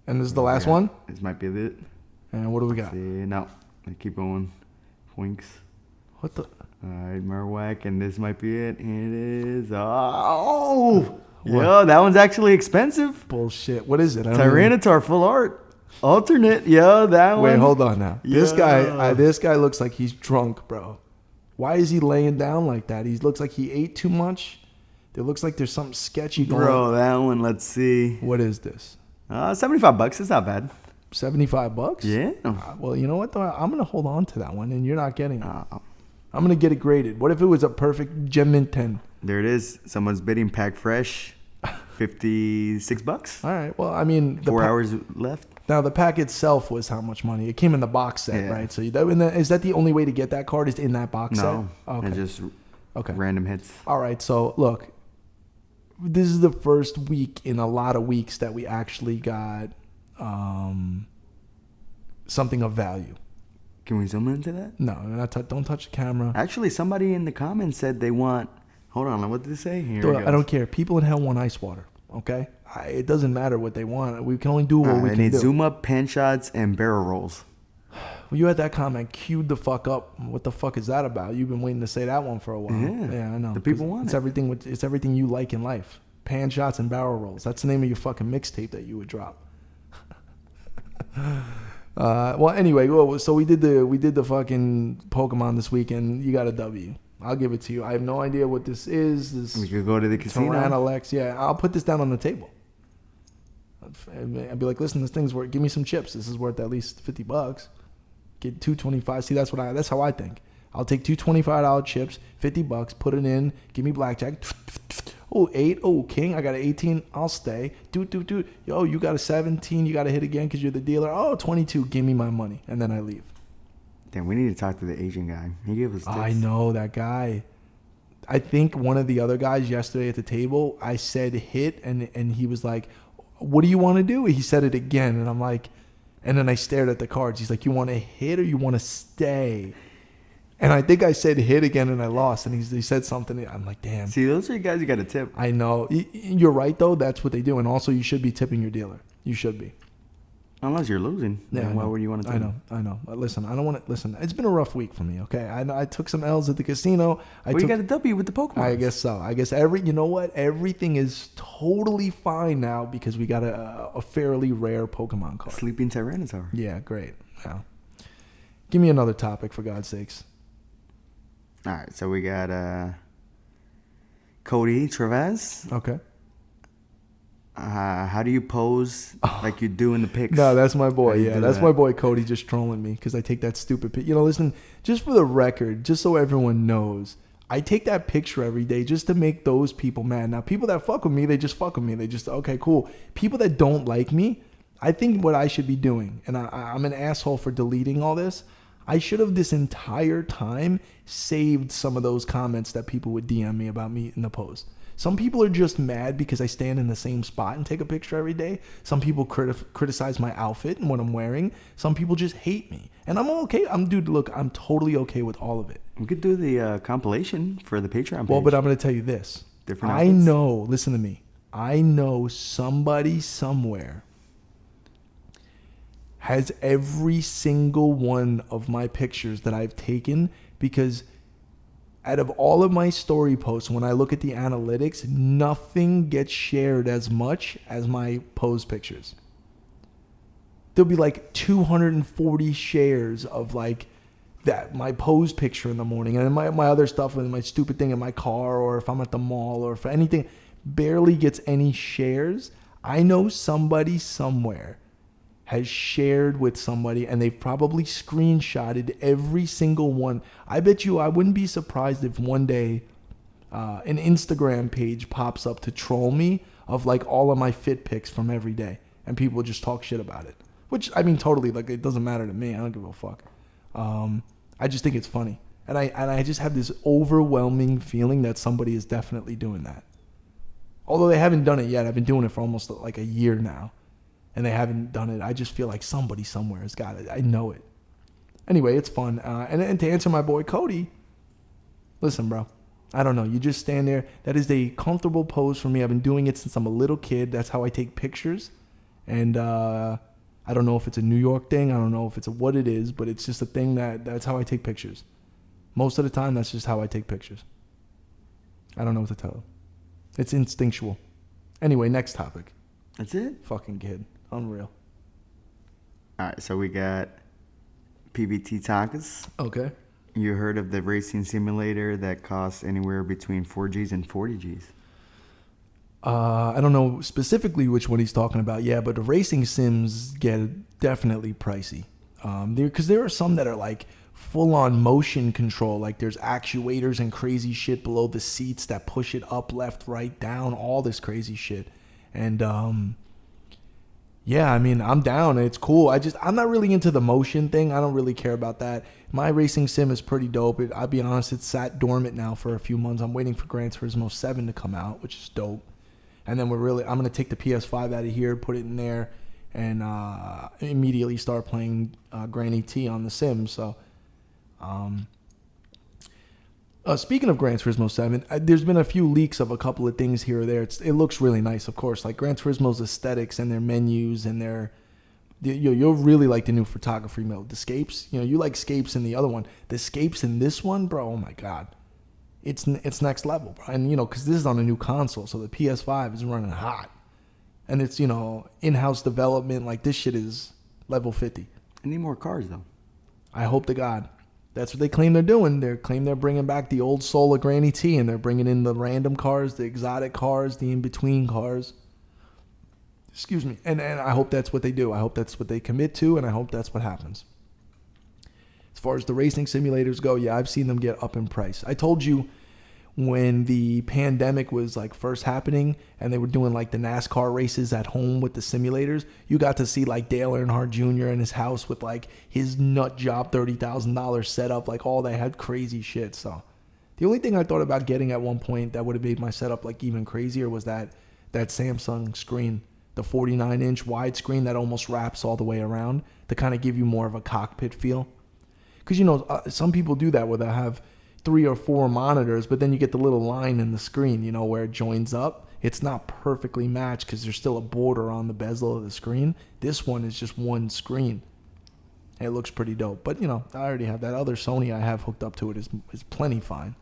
And this is the last one? This might be it. And what do we got? See, no. I keep going. Winks. What the? All right, Marowak, and this might be it. And it is. Oh! Yo, that one's actually expensive. Bullshit. What is it? Tyranitar full art. Alternate. Yo, that one. Wait, hold on now. This guy looks like he's drunk, bro. Why is he laying down like that? He looks like he ate too much. It looks like there's something sketchy going on. Bro, that one, let's see. What is this? $75. It's not bad. $75? Yeah. Well, you know what though? I'm gonna hold on to that one, and you're not getting it. I'm gonna get it graded. What if it was a perfect Gem Mint 10? There it is. Someone's bidding pack fresh, $56. All right. Well, I mean, 4 hours left. Now the pack itself was how much money? It came in the box set, right? So is that the only way to get that card? Is in that box set? No. Okay. It's just random hits. All right. So look. This is the first week in a lot of weeks that we actually got something of value. Can we zoom into that? No, don't touch the camera. Actually, somebody in the comments said they want... Hold on, what did they say? Here I don't care. People in hell want ice water, okay? It doesn't matter what they want. We can only do what we can do. They need zoom up, pan shots, and barrel rolls. Well, you had that comment queued the fuck up. What the fuck is that about? You've been waiting to say that one for a while. Yeah, I know. The people want it. It's everything you like in life. Pan shots and barrel rolls. That's the name of your fucking mixtape that you would drop. Well, anyway, so we did the fucking Pokemon this weekend. You got a W. I'll give it to you. I have no idea what this is. We could go to the casino. Tyranilex. Yeah, I'll put this down on the table. I'd be like, listen, this thing's worth. Give me some chips. This is worth at least $50. Get $2.25. See, that's how I think. I'll take two $25 chips, $50, put it in, give me blackjack. Oh, 8. Oh, king. I got an 18. I'll stay. Dude. Yo, you got a 17. You got to hit again because you're the dealer. Oh, 22. Give me my money. And then I leave. Damn, we need to talk to the Asian guy. He gave us tips. I know that guy. I think one of the other guys yesterday at the table, I said hit, and he was like, what do you want to do? He said it again, and I'm like, and then I stared at the cards. He's like, you want to hit or you want to stay? And I think I said hit again, and I lost. And he said something. I'm like, damn. See, those are the guys you got to tip. I know. You're right, though. That's what they do. And also, you should be tipping your dealer. You should be. Unless you're losing. Yeah, why would you want to tip? I know. Listen, I don't want to. Listen, it's been a rough week for me, okay? I took some L's at the casino. You got a W with the Pokemon. I guess so. I guess you know what? Everything is totally fine now because we got a fairly rare Pokemon card. Sleeping Tyrannosaur. Yeah, great. Yeah. Give me another topic, for God's sakes. All right, so we got Cody Traves. Okay. How do you pose like you do in the pics? No, that's my boy. Yeah, that's that? my boy Cody just trolling me because I take that stupid pic. You know, listen, just for the record, just so everyone knows, I take that picture every day just to make those people mad. Now, people that fuck with me, they just fuck with me. They just, okay, cool. People that don't like me, I think what I should be doing, and I'm an asshole for deleting all this, I should have this entire time saved some of those comments that people would DM me about me in the post. Some people are just mad because I stand in the same spot and take a picture every day. Some people criticize my outfit and what I'm wearing. Some people just hate me. And I'm okay. Look, I'm totally okay with all of it. We could do the compilation for the Patreon page. Well, but I'm going to tell you this. Different I outfits. know, listen to me. I know somebody somewhere has every single one of my pictures that I've taken because out of all of my story posts, when I look at the analytics, nothing gets shared as much as my pose pictures. There'll be like 240 shares of like that, my pose picture in the morning. And my other stuff, and my stupid thing in my car, or if I'm at the mall, or if anything, barely gets any shares. I know somebody somewhere has shared with somebody and they've probably screenshotted every single one. I bet you I wouldn't be surprised if one day an Instagram page pops up to troll me of like all of my fit pics from every day and people just talk shit about it. Which, I mean, totally, like, it doesn't matter to me. I don't give a fuck. I just think it's funny. And I just have this overwhelming feeling that somebody is definitely doing that. Although they haven't done it yet. I've been doing it for almost like a year now. And they haven't done it. I just feel like somebody somewhere has got it. I know it. Anyway, it's fun. And to answer my boy Cody, listen, bro. I don't know. You just stand there. That is a comfortable pose for me. I've been doing it since I'm a little kid. That's how I take pictures. And I don't know if it's a New York thing. I don't know if it's what it is. But it's just a thing that's how I take pictures. Most of the time, that's just how I take pictures. I don't know what to tell you. It's instinctual. Anyway, next topic. That's it? Fucking kid. Unreal. All right, so we got PBT Takas. Okay. You heard of the racing simulator that costs anywhere between 4Gs and 40Gs? I don't know specifically which one he's talking about. Yeah, but the racing sims get definitely pricey. Because there are some that are like full-on motion control. Like there's actuators and crazy shit below the seats that push it up, left, right, down, all this crazy shit. And yeah, I mean, I'm down. It's cool. I'm not really into the motion thing. I don't really care about that. My racing sim is pretty dope. I'll be honest, it's sat dormant now for a few months. I'm waiting for Gran Turismo 7 to come out, which is dope. And then I'm going to take the PS5 out of here, put it in there, and immediately start playing Gran ET on the sim. So, speaking of Gran Turismo 7, there's been a few leaks of a couple of things here or there. It looks really nice, of course. Like Gran Turismo's aesthetics and their menus and you'll really like the new photography mode. The scapes, you like scapes in the other one. The scapes in this one, bro, oh my God. It's next level, bro. And, because this is on a new console, so the PS5 is running hot. And it's, in-house development. Like, this shit is level 50. I need more cars, though. I hope to God. That's what they claim they're doing. They claim they're bringing back the old soul of Gran ET, and they're bringing in the random cars, the exotic cars, the in-between cars. Excuse me. And I hope that's what they do. I hope that's what they commit to, and I hope that's what happens. As far as the racing simulators go, yeah, I've seen them get up in price. I told you when the pandemic was like first happening and they were doing like the NASCAR races at home with the simulators, you got to see like Dale Earnhardt Jr. in his house with like his nut job $30,000 setup, like all they had crazy shit. So the only thing I thought about getting at one point that would have made my setup like even crazier was that Samsung screen, the 49-inch widescreen that almost wraps all the way around to kind of give you more of a cockpit feel. Because, you know, some people do that where they have 3 or 4 monitors, but then you get the little line in the screen, you know, where it joins up. It's not perfectly matched because there's still a border on the bezel of the screen. This one is just one screen. It looks pretty dope. But, you know, I already have that other Sony I have hooked up to it is plenty fine.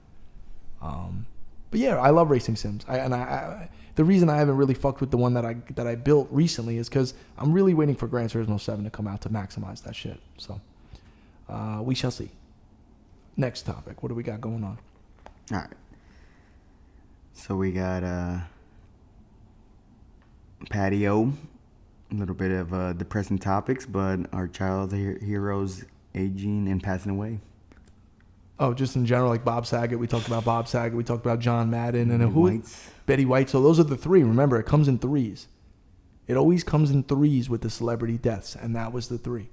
But yeah, I love racing sims. The reason I haven't really fucked with the one that I built recently is because I'm really waiting for Gran Turismo 7 to come out to maximize that shit. So we shall see. Next topic. What do we got going on? All right. So we got patio. A little bit of depressing topics, but our childhood heroes aging and passing away. Oh, just in general, like Bob Saget. We talked about Bob Saget. We talked about John Madden. And Betty White. So those are the 3. Remember, it comes in 3s. It always comes in 3s with the celebrity deaths, and that was the 3.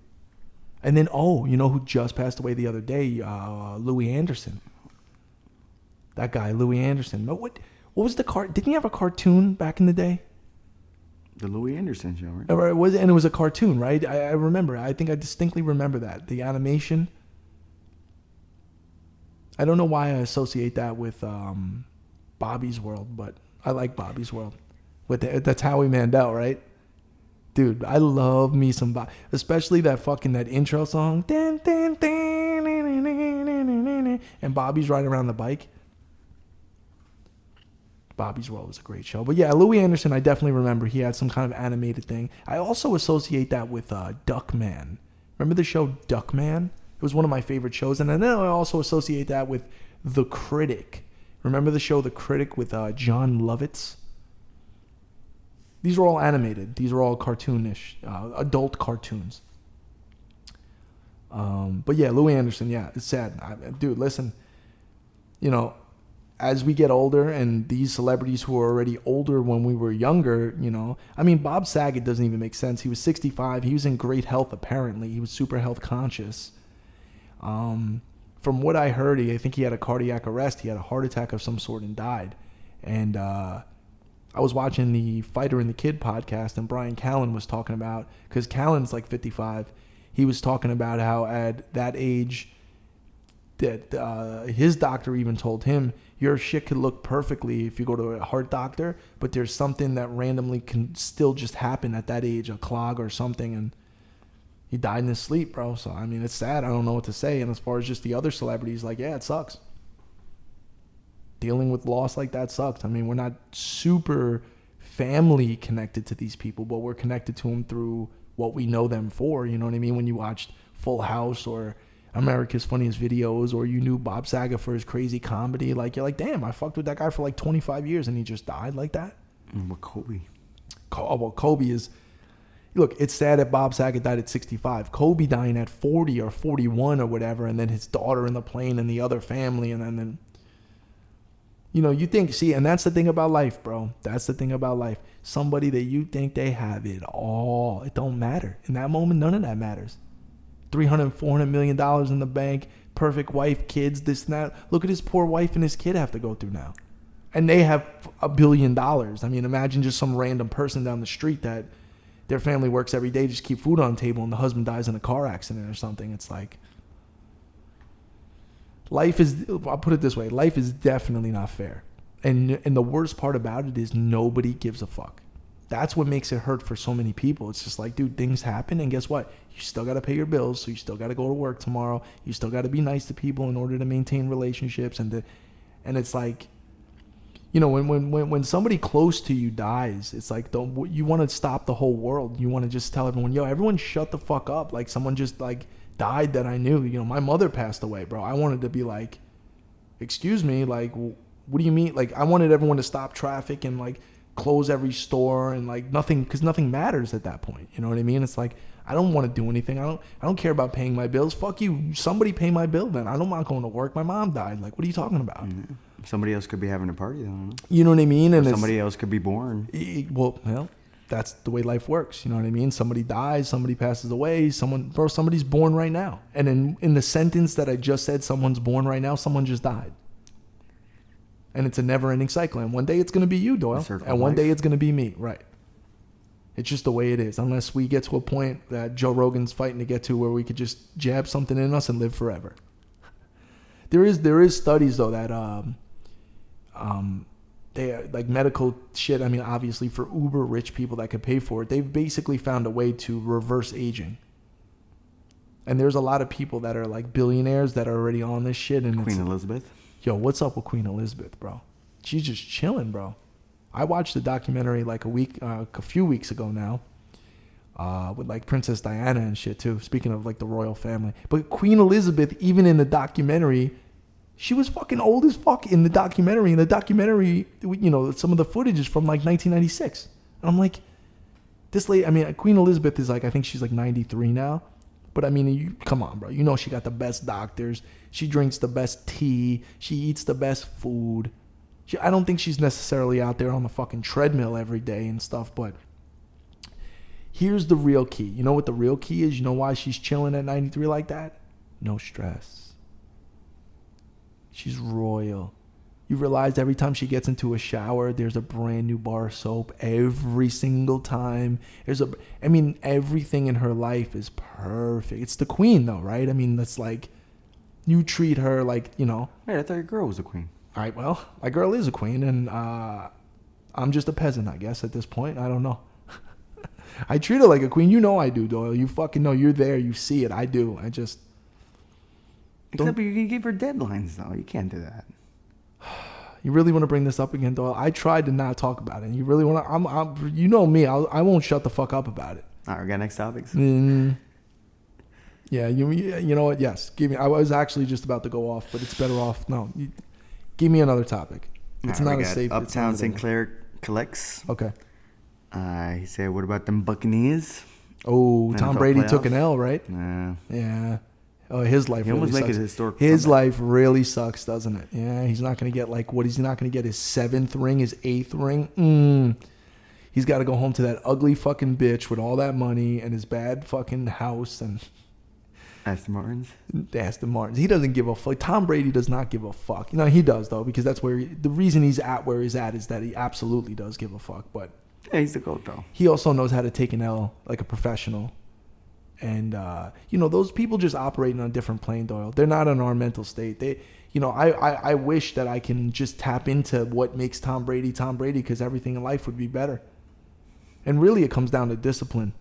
And then, you know who just passed away the other day? Louis Anderson. That guy, Louis Anderson. But what was the didn't he have a cartoon back in the day? The Louis Anderson show, right? And it was a cartoon, right? I remember. I think I distinctly remember that. The animation. I don't know why I associate that with Bobby's World, but I like Bobby's World. That's Howie Mandel, right? Dude, I love me some Bob, especially that intro song. And Bobby's riding around the bike. Bobby's World was a great show. But yeah, Louis Anderson, I definitely remember. He had some kind of animated thing. I also associate that with Duckman. Remember the show Duckman? It was one of my favorite shows. And then I also associate that with The Critic. Remember the show The Critic with John Lovitz? These are all animated. These are all cartoonish, adult cartoons. But yeah, Louis Anderson, yeah, it's sad. Dude, listen, you know, as we get older and these celebrities who are already older when we were younger, you know, I mean, Bob Saget doesn't even make sense. He was 65. He was in great health, apparently. He was super health conscious. From what I heard, I think he had a cardiac arrest. He had a heart attack of some sort and died. And I was watching the Fighter and the Kid podcast, and Brian Callen was talking about, because Callen's like 55, he was talking about how at that age, that his doctor even told him, your shit could look perfectly if you go to a heart doctor, but there's something that randomly can still just happen at that age, a clog or something, and he died in his sleep, bro. So, I mean, it's sad. I don't know what to say. And as far as just the other celebrities, like, yeah, it sucks. Dealing with loss like that sucks. I mean, we're not super family connected to these people, but we're connected to them through what we know them for. You know what I mean? When you watched Full House or America's Funniest Videos, or you knew Bob Saget for his crazy comedy, like, you're like, damn, I fucked with that guy for like 25 years and he just died like that. What Kobe? Well, Kobe is... Look, it's sad that Bob Saget died at 65. Kobe dying at 40 or 41 or whatever, and then his daughter in the plane and the other family, and then you know, you think, see, and that's the thing about life, bro. That's the thing about life. Somebody that you think they have it all, it don't matter. In that moment, none of that matters. $300, $400 million in the bank, perfect wife, kids, this and that. Look at his poor wife and his kid have to go through now. And they have $1 billion. I mean, imagine just some random person down the street that their family works every day just keep food on the table and the husband dies in a car accident or something. It's like, life is, I'll put it this way, life is definitely not fair. And the worst part about it is nobody gives a fuck. That's what makes it hurt for so many people. It's just like, dude, things happen, and guess what? You still got to pay your bills, so you still got to go to work tomorrow. You still got to be nice to people in order to maintain relationships. And it's like, you know, when somebody close to you dies, it's like, you want to stop the whole world. You want to just tell everyone, yo, everyone shut the fuck up. Like, someone just, like, died that I knew. You know, my mother passed away, bro. I wanted to be like, excuse me, like, what do you mean? Like, I wanted everyone to stop traffic and, like, close every store and, like, nothing, because nothing matters at that point. You know what I mean? It's like, I don't want to do anything. I don't care about paying my bills. Fuck you. Somebody pay my bill then. I'm not going to work. My mom died. Like, what are you talking about? Mm-hmm. Somebody else could be having a party, though. You know what I mean? And Somebody else could be born. Well, that's the way life works. You know what I mean? Somebody dies, somebody passes away, somebody's born right now. And in the sentence that I just said, someone's born right now, someone just died. And it's a never-ending cycle. And one day it's going to be you, Doyle. And one day it's going to be me. Right. It's just the way it is. Unless we get to a point that Joe Rogan's fighting to get to where we could just jab something in us and live forever. There is studies, though, that they like medical shit. I mean, obviously for uber rich people that could pay for it, they've basically found a way to reverse aging. And there's a lot of people that are like billionaires that are already on this shit. And Queen Elizabeth. Yo, what's up with Queen Elizabeth, bro? She's just chilling, bro. I watched the documentary like a few weeks ago now, with like Princess Diana and shit too. Speaking of like the royal family, but Queen Elizabeth, even in the documentary, she was fucking old as fuck in the documentary. In the documentary, you know, some of the footage is from like 1996. And I'm like, this lady. I mean, Queen Elizabeth is like, I think she's like 93 now. But I mean, come on, bro. You know she got the best doctors. She drinks the best tea. She eats the best food. I don't think she's necessarily out there on the fucking treadmill every day and stuff. But here's the real key. You know what the real key is? You know why she's chilling at 93 like that? No stress. She's royal. You realize every time she gets into a shower, there's a brand new bar of soap every single time. Everything in her life is perfect. It's the queen, though, right? I mean, that's like, you treat her like, you know. Wait, I thought your girl was a queen. All right, well, my girl is a queen, and I'm just a peasant, I guess, at this point. I don't know. I treat her like a queen. You know I do, Doyle. You fucking know. You're there. You see it. I do. I just... Except you can give her deadlines, though. You can't do that. You really want to bring this up again, Doyle? I tried to not talk about it. You really want to? You know me. I won't shut the fuck up about it. All right, we got next topics. Yeah, you know what? Yes, give me. I was actually just about to go off, but it's better off. No, give me another topic. It's not a safe. Uptown St. Clair collects. Okay. He said, "What about them Buccaneers?" Oh, Tom Brady playoffs? Took an L, right? Yeah. Oh, his life. He really almost sucks. make it historic. His life really sucks, doesn't it? Yeah, he's not going to get like what? He's not going to get his 7th ring, his 8th ring. He's got to go home to that ugly fucking bitch with all that money and his bad fucking house and Aston Martins. Aston Martins. He doesn't give a fuck. Tom Brady does not give a fuck. You know, he does though, because that's where the reason he's at where he's at is that he absolutely does give a fuck. But yeah, he's the GOAT though. He also knows how to take an L like a professional. And, those people just operate on a different plane, Doyle. They're not in our mental state. I wish that I can just tap into what makes Tom Brady, because everything in life would be better. And really it comes down to discipline.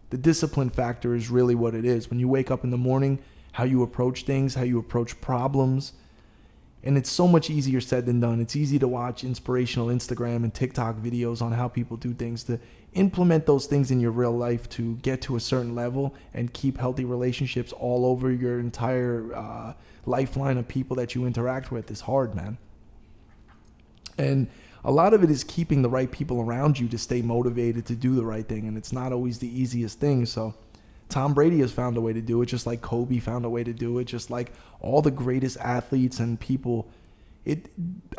The discipline factor is really what it is. When you wake up in the morning, how you approach things, how you approach problems. And it's so much easier said than done. It's easy to watch inspirational Instagram and TikTok videos on how people do things, to implement those things in your real life to get to a certain level and keep healthy relationships all over your entire lifeline of people that you interact with is hard, man. And a lot of it is keeping the right people around you to stay motivated to do the right thing. And it's not always the easiest thing. So Tom Brady has found a way to do it, just like Kobe found a way to do it, just like all the greatest athletes and people.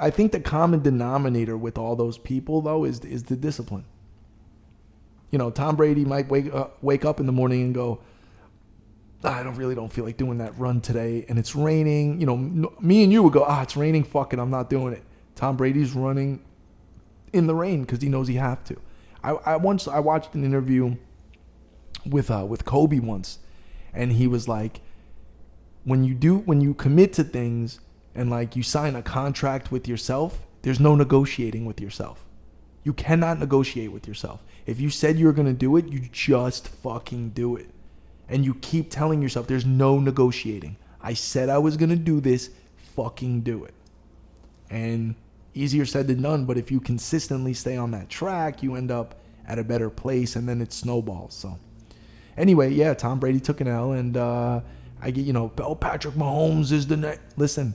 I think the common denominator with all those people, though, is the discipline. You know, Tom Brady might wake up in the morning and go, I don't feel like doing that run today, and it's raining. You know, me and you would go, it's raining, fuck it, I'm not doing it. Tom Brady's running in the rain because he knows he have to. I watched an interview with Kobe once, and he was like, when you commit to things and like you sign a contract with yourself, there's no negotiating with yourself. You cannot negotiate with yourself. If you said you were going to do it, you just fucking do it. And you keep telling yourself there's no negotiating. I said I was going to do this, fucking do it. And easier said than done, but if you consistently stay on that track, you end up at a better place, and then it snowballs. So anyway, yeah, Tom Brady took an L, and I get, Patrick Mahomes is the next. Listen,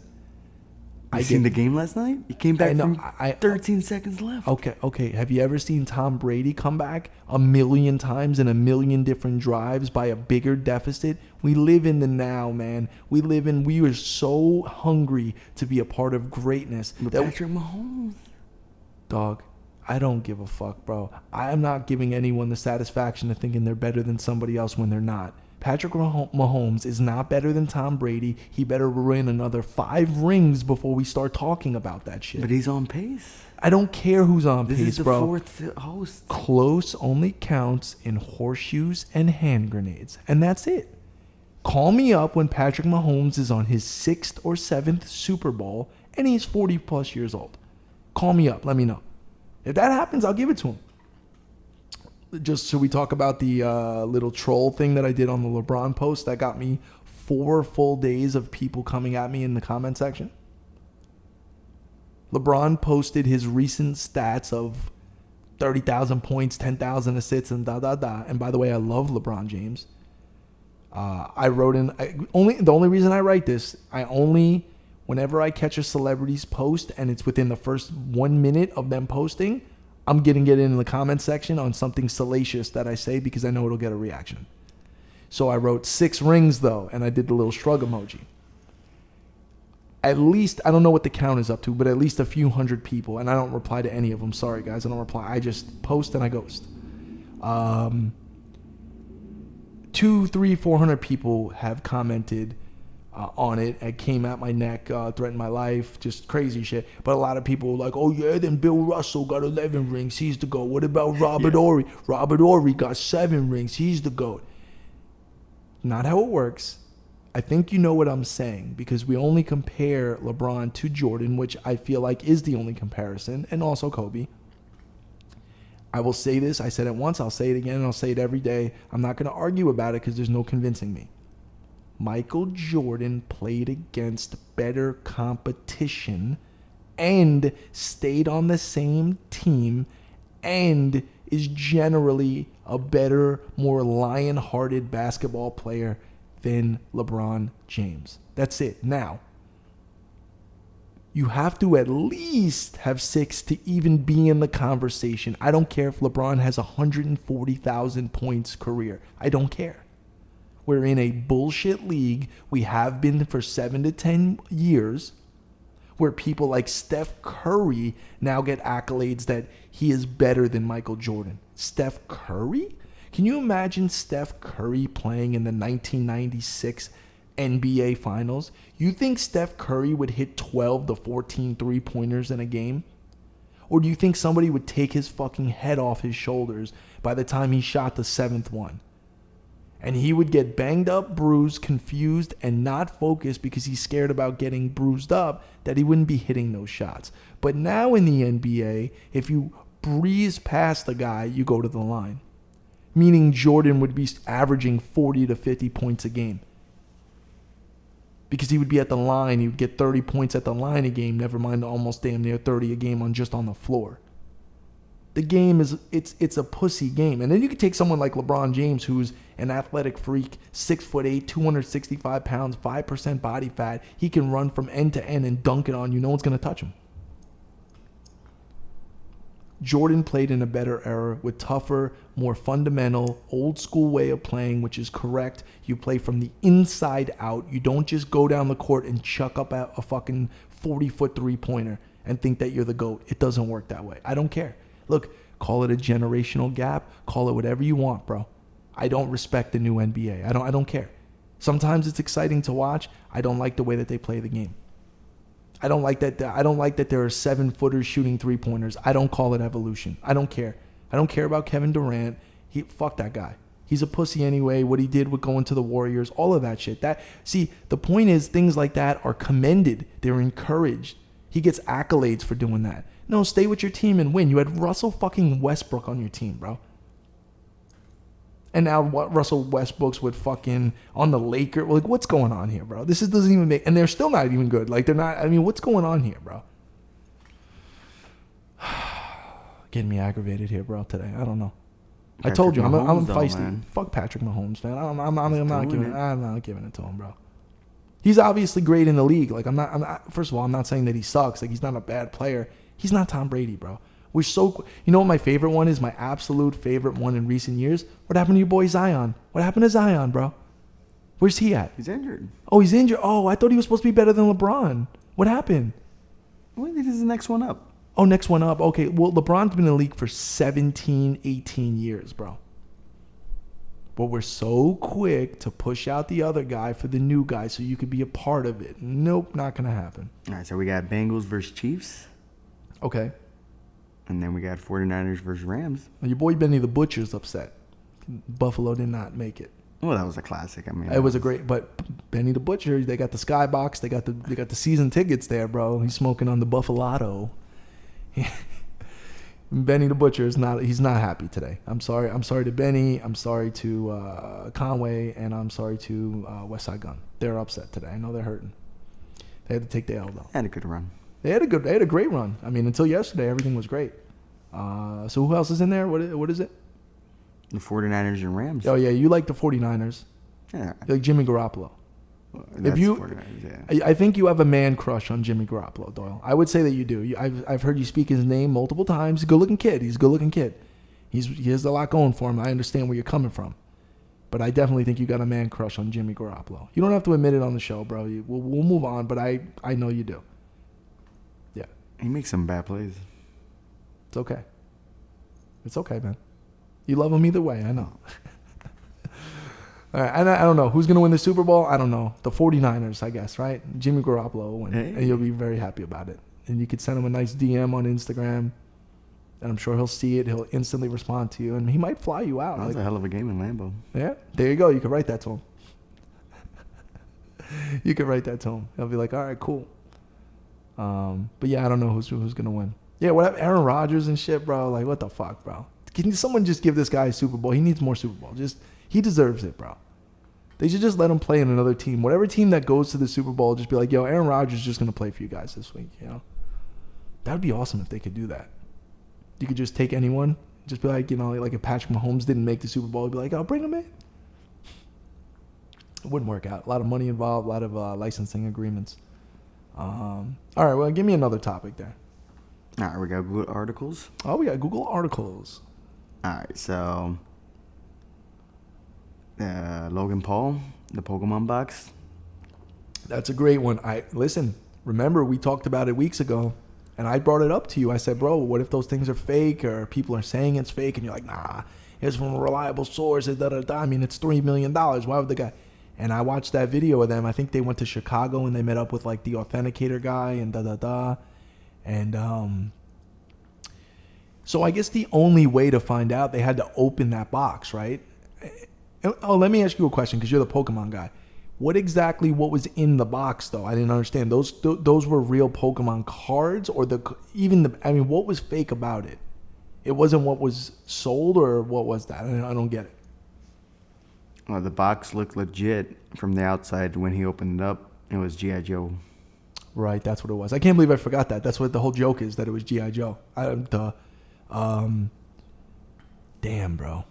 You seen the game last night? He came back from 13 seconds left. Okay. Have you ever seen Tom Brady come back 1,000,000 times in 1,000,000 different drives by a bigger deficit? We live in the now, man. We are so hungry to be a part of greatness. But Patrick Mahomes. Dog, I don't give a fuck, bro. I am not giving anyone the satisfaction of thinking they're better than somebody else when they're not. Patrick Mahomes is not better than Tom Brady. He better win another 5 rings before we start talking about that shit. But he's on pace. I don't care who's on pace, bro. This is the 4th host. Close only counts in horseshoes and hand grenades. And that's it. Call me up when Patrick Mahomes is on his 6th or 7th Super Bowl and he's 40 plus years old. Call me up. Let me know. If that happens, I'll give it to him. Just so we talk about the little troll thing that I did on the LeBron post that got me 4 full days of people coming at me in the comment section. LeBron posted his recent stats of 30,000 points, 10,000 assists, and da-da-da. And by the way, I love LeBron James. I wrote in... The only reason I write this, whenever I catch a celebrity's post and it's within the first 1 minute of them posting, I'm getting it in the comment section on something salacious that I say because I know it'll get a reaction. So I wrote 6 rings though, and I did the little shrug emoji. At least, I don't know what the count is up to, but at least a few hundred people, and I don't reply to any of them. Sorry guys, I don't reply. I just post and I ghost. 200, 300, 400 people have commented on it and came at my neck, threatened my life, just crazy shit. But a lot of people were like, oh yeah, then Bill Russell got 11 rings, he's the GOAT. What about Robert Horry? Robert Horry got 7 rings, he's the GOAT. Not how it works. I think you know what I'm saying, because we only compare LeBron to Jordan, which I feel like is the only comparison, and also Kobe. I will say this, I said it once, I'll say it again, and I'll say it every day. I'm not going to argue about it because there's no convincing me. Michael Jordan played against better competition and stayed on the same team and is generally a better, more lion-hearted basketball player than LeBron James. That's it. Now, you have to at least have 6 to even be in the conversation. I don't care if LeBron has 140,000 points career. I don't care. We're in a bullshit league. We have been for 7 to 10 years where people like Steph Curry now get accolades that he is better than Michael Jordan. Steph Curry? Can you imagine Steph Curry playing in the 1996 NBA Finals? You think Steph Curry would hit 12 to 14 three-pointers in a game? Or do you think somebody would take his fucking head off his shoulders by the time he shot the 7th one? And he would get banged up, bruised, confused, and not focused because he's scared about getting bruised up, that he wouldn't be hitting those shots. But now in the NBA, if you breeze past the guy, you go to the line. Meaning Jordan would be averaging 40 to 50 points a game. Because he would be at the line, he would get 30 points at the line a game, never mind almost damn near 30 a game on just on the floor. The game is, it's a pussy game. And then you could take someone like LeBron James, who's an athletic freak, 6'8", 265 pounds, 5% body fat. He can run from end to end and dunk it on you. No one's going to touch him. Jordan played in a better era with tougher, more fundamental, old school way of playing, which is correct. You play from the inside out. You don't just go down the court and chuck up a fucking 40-foot three-pointer and think that you're the GOAT. It doesn't work that way. I don't care. Look, call it a generational gap. Call it whatever you want, bro. I don't respect the new NBA. I don't care. Sometimes it's exciting to watch. I don't like the way that they play the game. I don't like that there are 7-footers shooting three-pointers. I don't call it evolution. I don't care. I don't care about Kevin Durant. Fuck that guy. He's a pussy anyway. What he did with going to the Warriors, all of that shit. See, the point is things like that are commended. They're encouraged. He gets accolades for doing that. No, stay with your team and win. You had Russell fucking Westbrook on your team, bro. And now what? Russell Westbrook's with fucking on the Lakers. Like, what's going on here, bro? This doesn't even make... And they're still not even good. Like, they're not... I mean, what's going on here, bro? Getting me aggravated here, bro, today. I don't know. I told you, I'm feisty. Man. Fuck Patrick Mahomes, man. I'm not giving it to him, bro. He's obviously great in the league. Like I'm not. First of all, I'm not saying that he sucks. Like he's not a bad player. He's not Tom Brady, bro. We're so. You know what my favorite one is? My absolute favorite one in recent years. What happened to your boy Zion? What happened to Zion, bro? Where's he at? He's injured. Oh, he's injured. Oh, I thought he was supposed to be better than LeBron. What happened? Well, this is the next one up. Oh, next one up. Okay, well, LeBron's been in the league for 17, 18 years, bro. But we're so quick to push out the other guy for the new guy so you could be a part of it. Nope, not going to happen. All right, so we got Bengals versus Chiefs. Okay. And then we got 49ers versus Rams. Well, your boy Benny the Butcher's upset. Buffalo did not make it. Well, that was a classic. I mean, It was a great, but Benny the Butcher, they got the skybox, they got the season tickets there, bro. He's smoking on the Buffalo. Benny the Butcher he's not happy today. I'm sorry to Benny. I'm sorry to Conway, and I'm sorry to West Side Gun. They're upset today. I know they're hurting. They had to take the L though. Had a good run. They had a great run. I mean, until yesterday, everything was great. So who else is in there? What is it? The 49ers and Rams. Oh yeah, you like the 49ers. Yeah. You like Jimmy Garoppolo. That's If you, 49ers, yeah. I think you have a man crush on Jimmy Garoppolo, Doyle. I would say that you do. I've heard you speak his name multiple times. He's a good-looking kid. He has a lot going for him. I understand where you're coming from. But I definitely think you got a man crush on Jimmy Garoppolo. You don't have to admit it on the show, bro. We'll move on, but I know you do. Yeah. He makes some bad plays. It's okay. It's okay, man. You love him either way. I know. All right, and I don't know. Who's going to win the Super Bowl? I don't know. The 49ers, I guess, right? Jimmy Garoppolo will win. Hey. And you'll be very happy about it. And you could send him a nice DM on Instagram, and I'm sure he'll see it. He'll instantly respond to you, and he might fly you out. That was a hell of a game in Lambeau. Yeah, there you go. You could write that to him. You could write that to him. He'll be like, all right, cool. But yeah, I don't know who's going to win. Yeah, what happened? Aaron Rodgers and shit, bro. Like, what the fuck, bro? Can someone just give this guy a Super Bowl? He needs more Super Bowl. He deserves it, bro. They should just let him play in another team. Whatever team that goes to the Super Bowl, just be like, yo, Aaron Rodgers is just going to play for you guys this week, you know? That would be awesome if they could do that. You could just take anyone, just be like, you know, like if Patrick Mahomes didn't make the Super Bowl, you'd be like, oh, bring him in. It wouldn't work out. A lot of money involved, a lot of licensing agreements. All right, well, give me another topic there. All right, we got Google articles. Oh, we got Google articles. All right, so Logan Paul, the Pokemon box. That's a great one. Listen, remember we talked about it weeks ago, and I brought it up to you. I said, bro, what if those things are fake or people are saying it's fake? And you're like, nah, it's from a reliable source. I mean, it's $3 million. Why would the guy? And I watched that video of them. I think they went to Chicago and they met up with like the authenticator guy and And so I guess the only way to find out, they had to open that box, right? Oh, let me ask you a question because you're the Pokemon guy. What was in the box though? I didn't understand. Those were real Pokemon cards, or what was fake about it? It wasn't what was sold, or what was that? I don't get it. Well, the box looked legit from the outside. When he opened it up, it was G.I. Joe. Right, that's what it was. I can't believe I forgot that. That's what the whole joke is, that it was G.I. Joe. Damn, bro.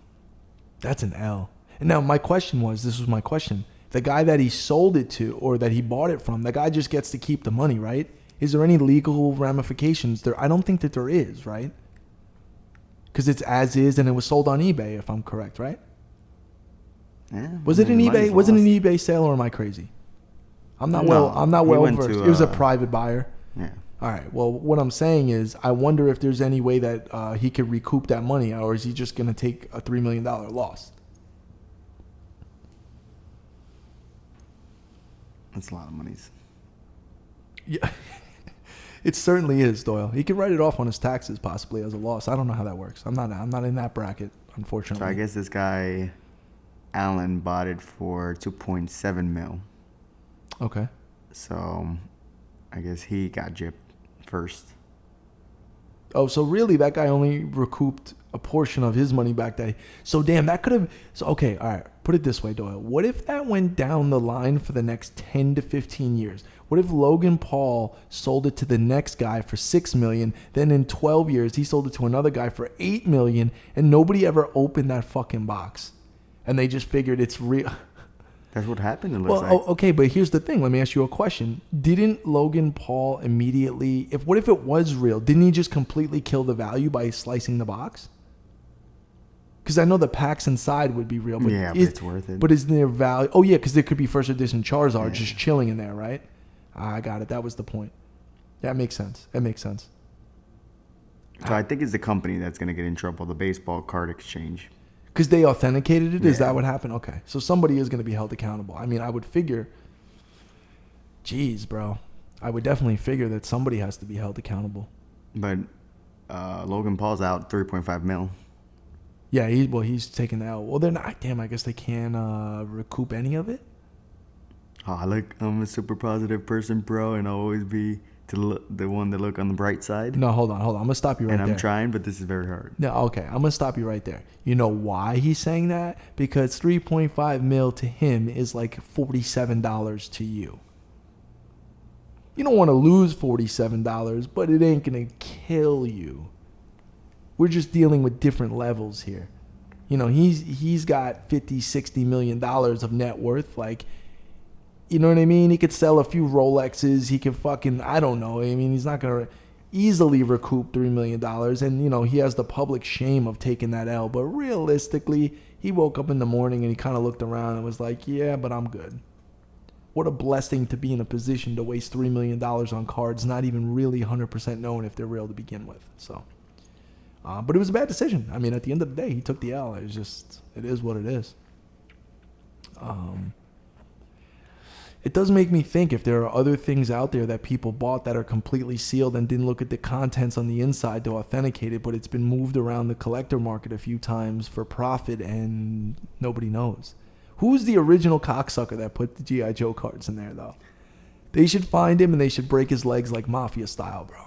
That's an L. And now this was my question. The guy that he sold it to, or that he bought it from, the guy just gets to keep the money, right? Is there any legal ramifications there? I don't think that there is, right? Because it's as is, and it was sold on eBay, if I'm correct, right? Yeah. Was it an eBay? Was it an eBay sale, or am I crazy? I'm not well versed. It was a private buyer. Yeah. All right. Well, what I'm saying is, I wonder if there's any way that he could recoup that money, or is he just going to take a $3 million loss? That's a lot of monies. Yeah, it certainly is, Doyle. He could write it off on his taxes, possibly as a loss. I don't know how that works. I'm not in that bracket, unfortunately. So I guess this guy, Allen, bought it for $2.7 million. Okay. So I guess he got gypped first. Oh, so really that guy only recouped a portion of his money back so damn, that could have, okay, all right, put it this way, Doyle. What if that went down the line for the next 10 to 15 years? What if Logan Paul sold it to the next guy for $6 million, then in 12 years he sold it to another guy for $8 million, and nobody ever opened that fucking box, and they just figured it's real? That's what happened, it looks Well, like. okay, but here's the thing. Let me ask you a question. Didn't Logan Paul immediately, what if it was real? Didn't he just completely kill the value by slicing the box? Because I know the packs inside would be real, but Yeah, but it's worth it. But isn't there value? Oh yeah, because there could be first edition Charizard just chilling in there, right? I got it. That was the point. That makes sense. That makes sense. So I think it's the company that's going to get in trouble, the baseball card exchange. Because they authenticated it? Is Yeah. that what happened? Okay. So somebody is going to be held accountable. I mean, I would figure, geez, bro. I would definitely figure that somebody has to be held accountable. But Logan Paul's out $3.5 million. Yeah, he's taking that out. Well, they're not. Damn, I guess they can't recoup any of it? Oh, look, I'm a super positive person, bro, and I'll always be the one to look on the bright side. No, hold on. I'm going to stop you right and there. I'm trying, but this is very hard. No, okay. I'm going to stop you right there. You know why he's saying that? Because $3.5 million to him is like $47 to you. You don't want to lose $47, but it ain't going to kill you. We're just dealing with different levels here. You know, he's got $50-60 million of net worth. Like, you know what I mean? He could sell a few Rolexes. He could fucking, I don't know. I mean, he's not going to easily recoup $3 million. And, you know, he has the public shame of taking that L. But realistically, he woke up in the morning and he kind of looked around and was like, yeah, but I'm good. What a blessing to be in a position to waste $3 million on cards, not even really 100% knowing if they're real to begin with. So, but it was a bad decision. I mean, at the end of the day, he took the L. It is what it is. It does make me think if there are other things out there that people bought that are completely sealed and didn't look at the contents on the inside to authenticate it, but it's been moved around the collector market a few times for profit and nobody knows. Who's the original cocksucker that put the G.I. Joe cards in there, though? They should find him and they should break his legs like mafia style, bro.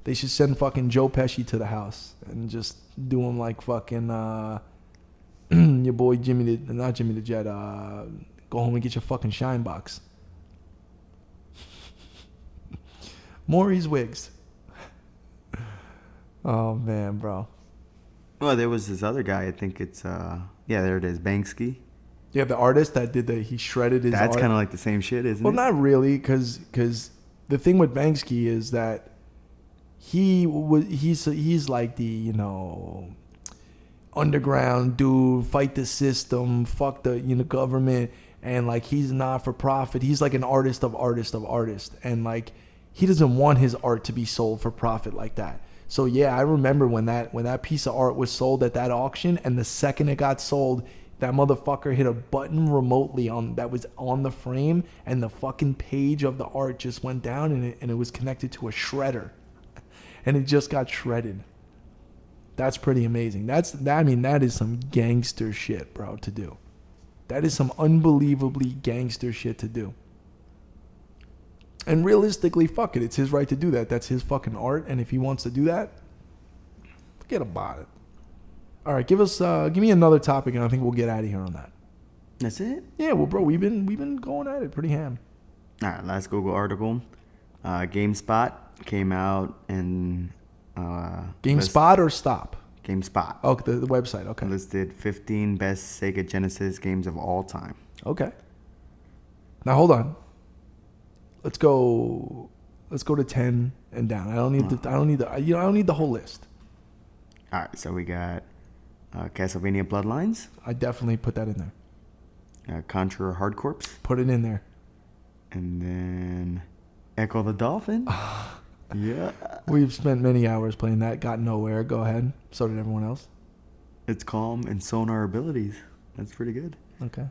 They should send fucking Joe Pesci to the house and just do him like fucking your boy not Jimmy the Jet, go home and get your fucking shine box. Maurice Wiggs. Oh, man, bro. Well, there was this other guy. I think it's, there it is, Banksy. Yeah, the artist that did he shredded his That's art. kind of like the same shit, isn't it? Well, not really, because the thing with Banksy is that he's like the, you know, underground dude, fight the system, fuck the, you know, government, and like he's not for profit. He's like an artist of artists, and like he doesn't want his art to be sold for profit like that. So yeah, I remember when that piece of art was sold at that auction, and the second it got sold, that motherfucker hit a button remotely that was on the frame, and the fucking page of the art just went down, and it was connected to a shredder, and it just got shredded. That's pretty amazing. That is some gangster shit, bro, to do. That is some unbelievably gangster shit to do. And realistically, fuck it. It's his right to do that. That's his fucking art. And if he wants to do that, forget about it. All right, give me another topic, and I think we'll get out of here on that. That's it? Yeah, well, bro, we've been going at it pretty ham. All right, last Google article. GameSpot came out and... GameSpot or Stop? GameSpot. Oh, the website, okay. Listed 15 best Sega Genesis games of all time. Okay. Now, hold on. Let's go to 10 and down. I don't need the whole list. All right, so we got Castlevania Bloodlines. I definitely put that in there. Contra Hard Corps. Put it in there. And then Echo the Dolphin. Yeah. We've spent many hours playing that. Got nowhere. Go ahead. So did everyone else. It's calm and sonar abilities. That's pretty good. Okay.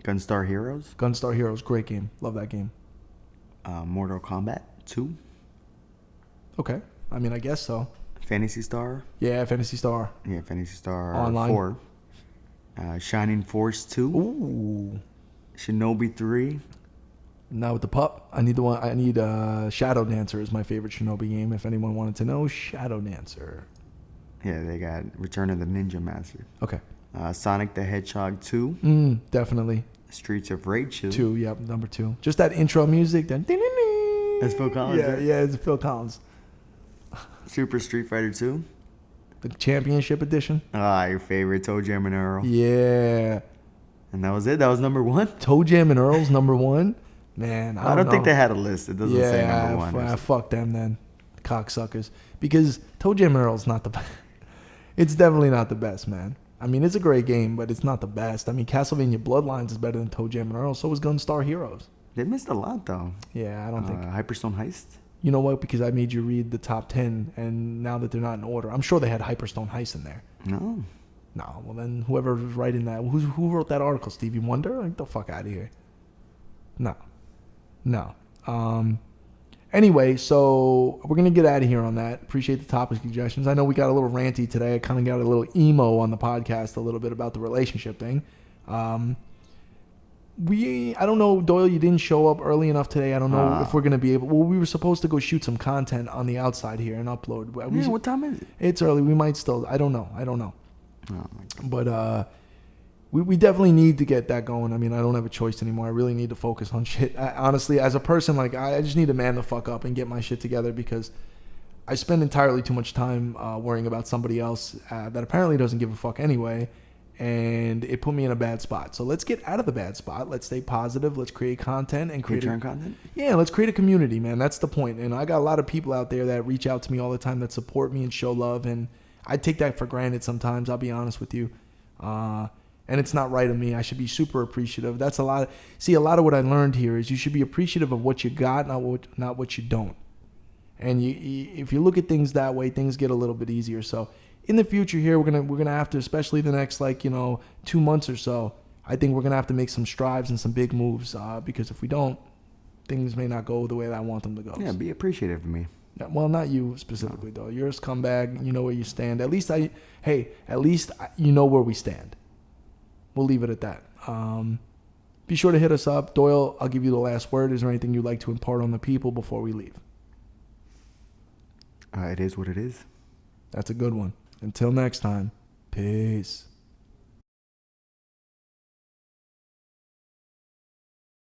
Gunstar Heroes. Gunstar Heroes. Great game. Love that game. Mortal Kombat 2. Okay. I mean, I guess so. Phantasy Star. Yeah, Phantasy Star. Yeah, Phantasy Star Online. 4. Shining Force 2. Ooh. Shinobi 3. Now with the pup, I need Shadow Dancer is my favorite Shinobi game. If anyone wanted to know, Shadow Dancer. Yeah, they got Return of the Ninja Master. Okay. Sonic the Hedgehog 2. Definitely. Streets of Rage 2. 2, yep, number 2. Just that intro music. Then. That's Phil Collins. Yeah, right? yeah, it's Phil Collins. Super Street Fighter 2. The Championship Edition. Your favorite, Toe Jam and Earl. Yeah. And that was it. That was number one. Toe Jam and Earl's number one. Man, I don't think know. they had a list. It doesn't say number one. Fuck them then, cocksuckers. Because Toe Jam and Earl's not the best. It's definitely not the best, man. I mean, it's a great game, but it's not the best. I mean, Castlevania Bloodlines is better than Toe Jam and Earl. So is Gunstar Heroes. They missed a lot, though. Yeah, I don't think. Hyperstone Heist? You know what? Because I made you read the top 10, and now that they're not in order, I'm sure they had Hyperstone Heist in there. No. No, well then whoever was writing that, who wrote that article? Stevie Wonder? Get the fuck out of here. No. Anyway, so we're going to get out of here on that. Appreciate the topic suggestions. I know we got a little ranty today. I kind of got a little emo on the podcast a little bit about the relationship thing. I don't know, Doyle, you didn't show up early enough today. I don't know if we're going to be able. Well, we were supposed to go shoot some content on the outside here and upload. What time is it? It's early. We might still. I don't know. Oh, my God. But we definitely need to get that going. I mean, I don't have a choice anymore. I really need to focus on shit. Honestly, as a person, like I just need to man the fuck up and get my shit together because I spend entirely too much time worrying about somebody else that apparently doesn't give a fuck anyway, and it put me in a bad spot. So let's get out of the bad spot. Let's stay positive. Let's create content and create content. Yeah, let's create a community, man. That's the point. And I got a lot of people out there that reach out to me all the time that support me and show love, and I take that for granted sometimes. I'll be honest with you. And it's not right of me. I should be super appreciative. That's a lot of what I learned here is you should be appreciative of what you got, not what you don't. And if you look at things that way, things get a little bit easier. So in the future here, we're gonna have to, especially the next 2 months or so, I think we're gonna have to make some strides and some big moves because if we don't, things may not go the way that I want them to go. Yeah, be appreciative of me. Well, not you specifically, though. You're a scumbag. You know where you stand. At least you know where we stand. We'll leave it at that. Be sure to hit us up. Doyle, I'll give you the last word. Is there anything you'd like to impart on the people before we leave? It is what it is. That's a good one. Until next time, peace.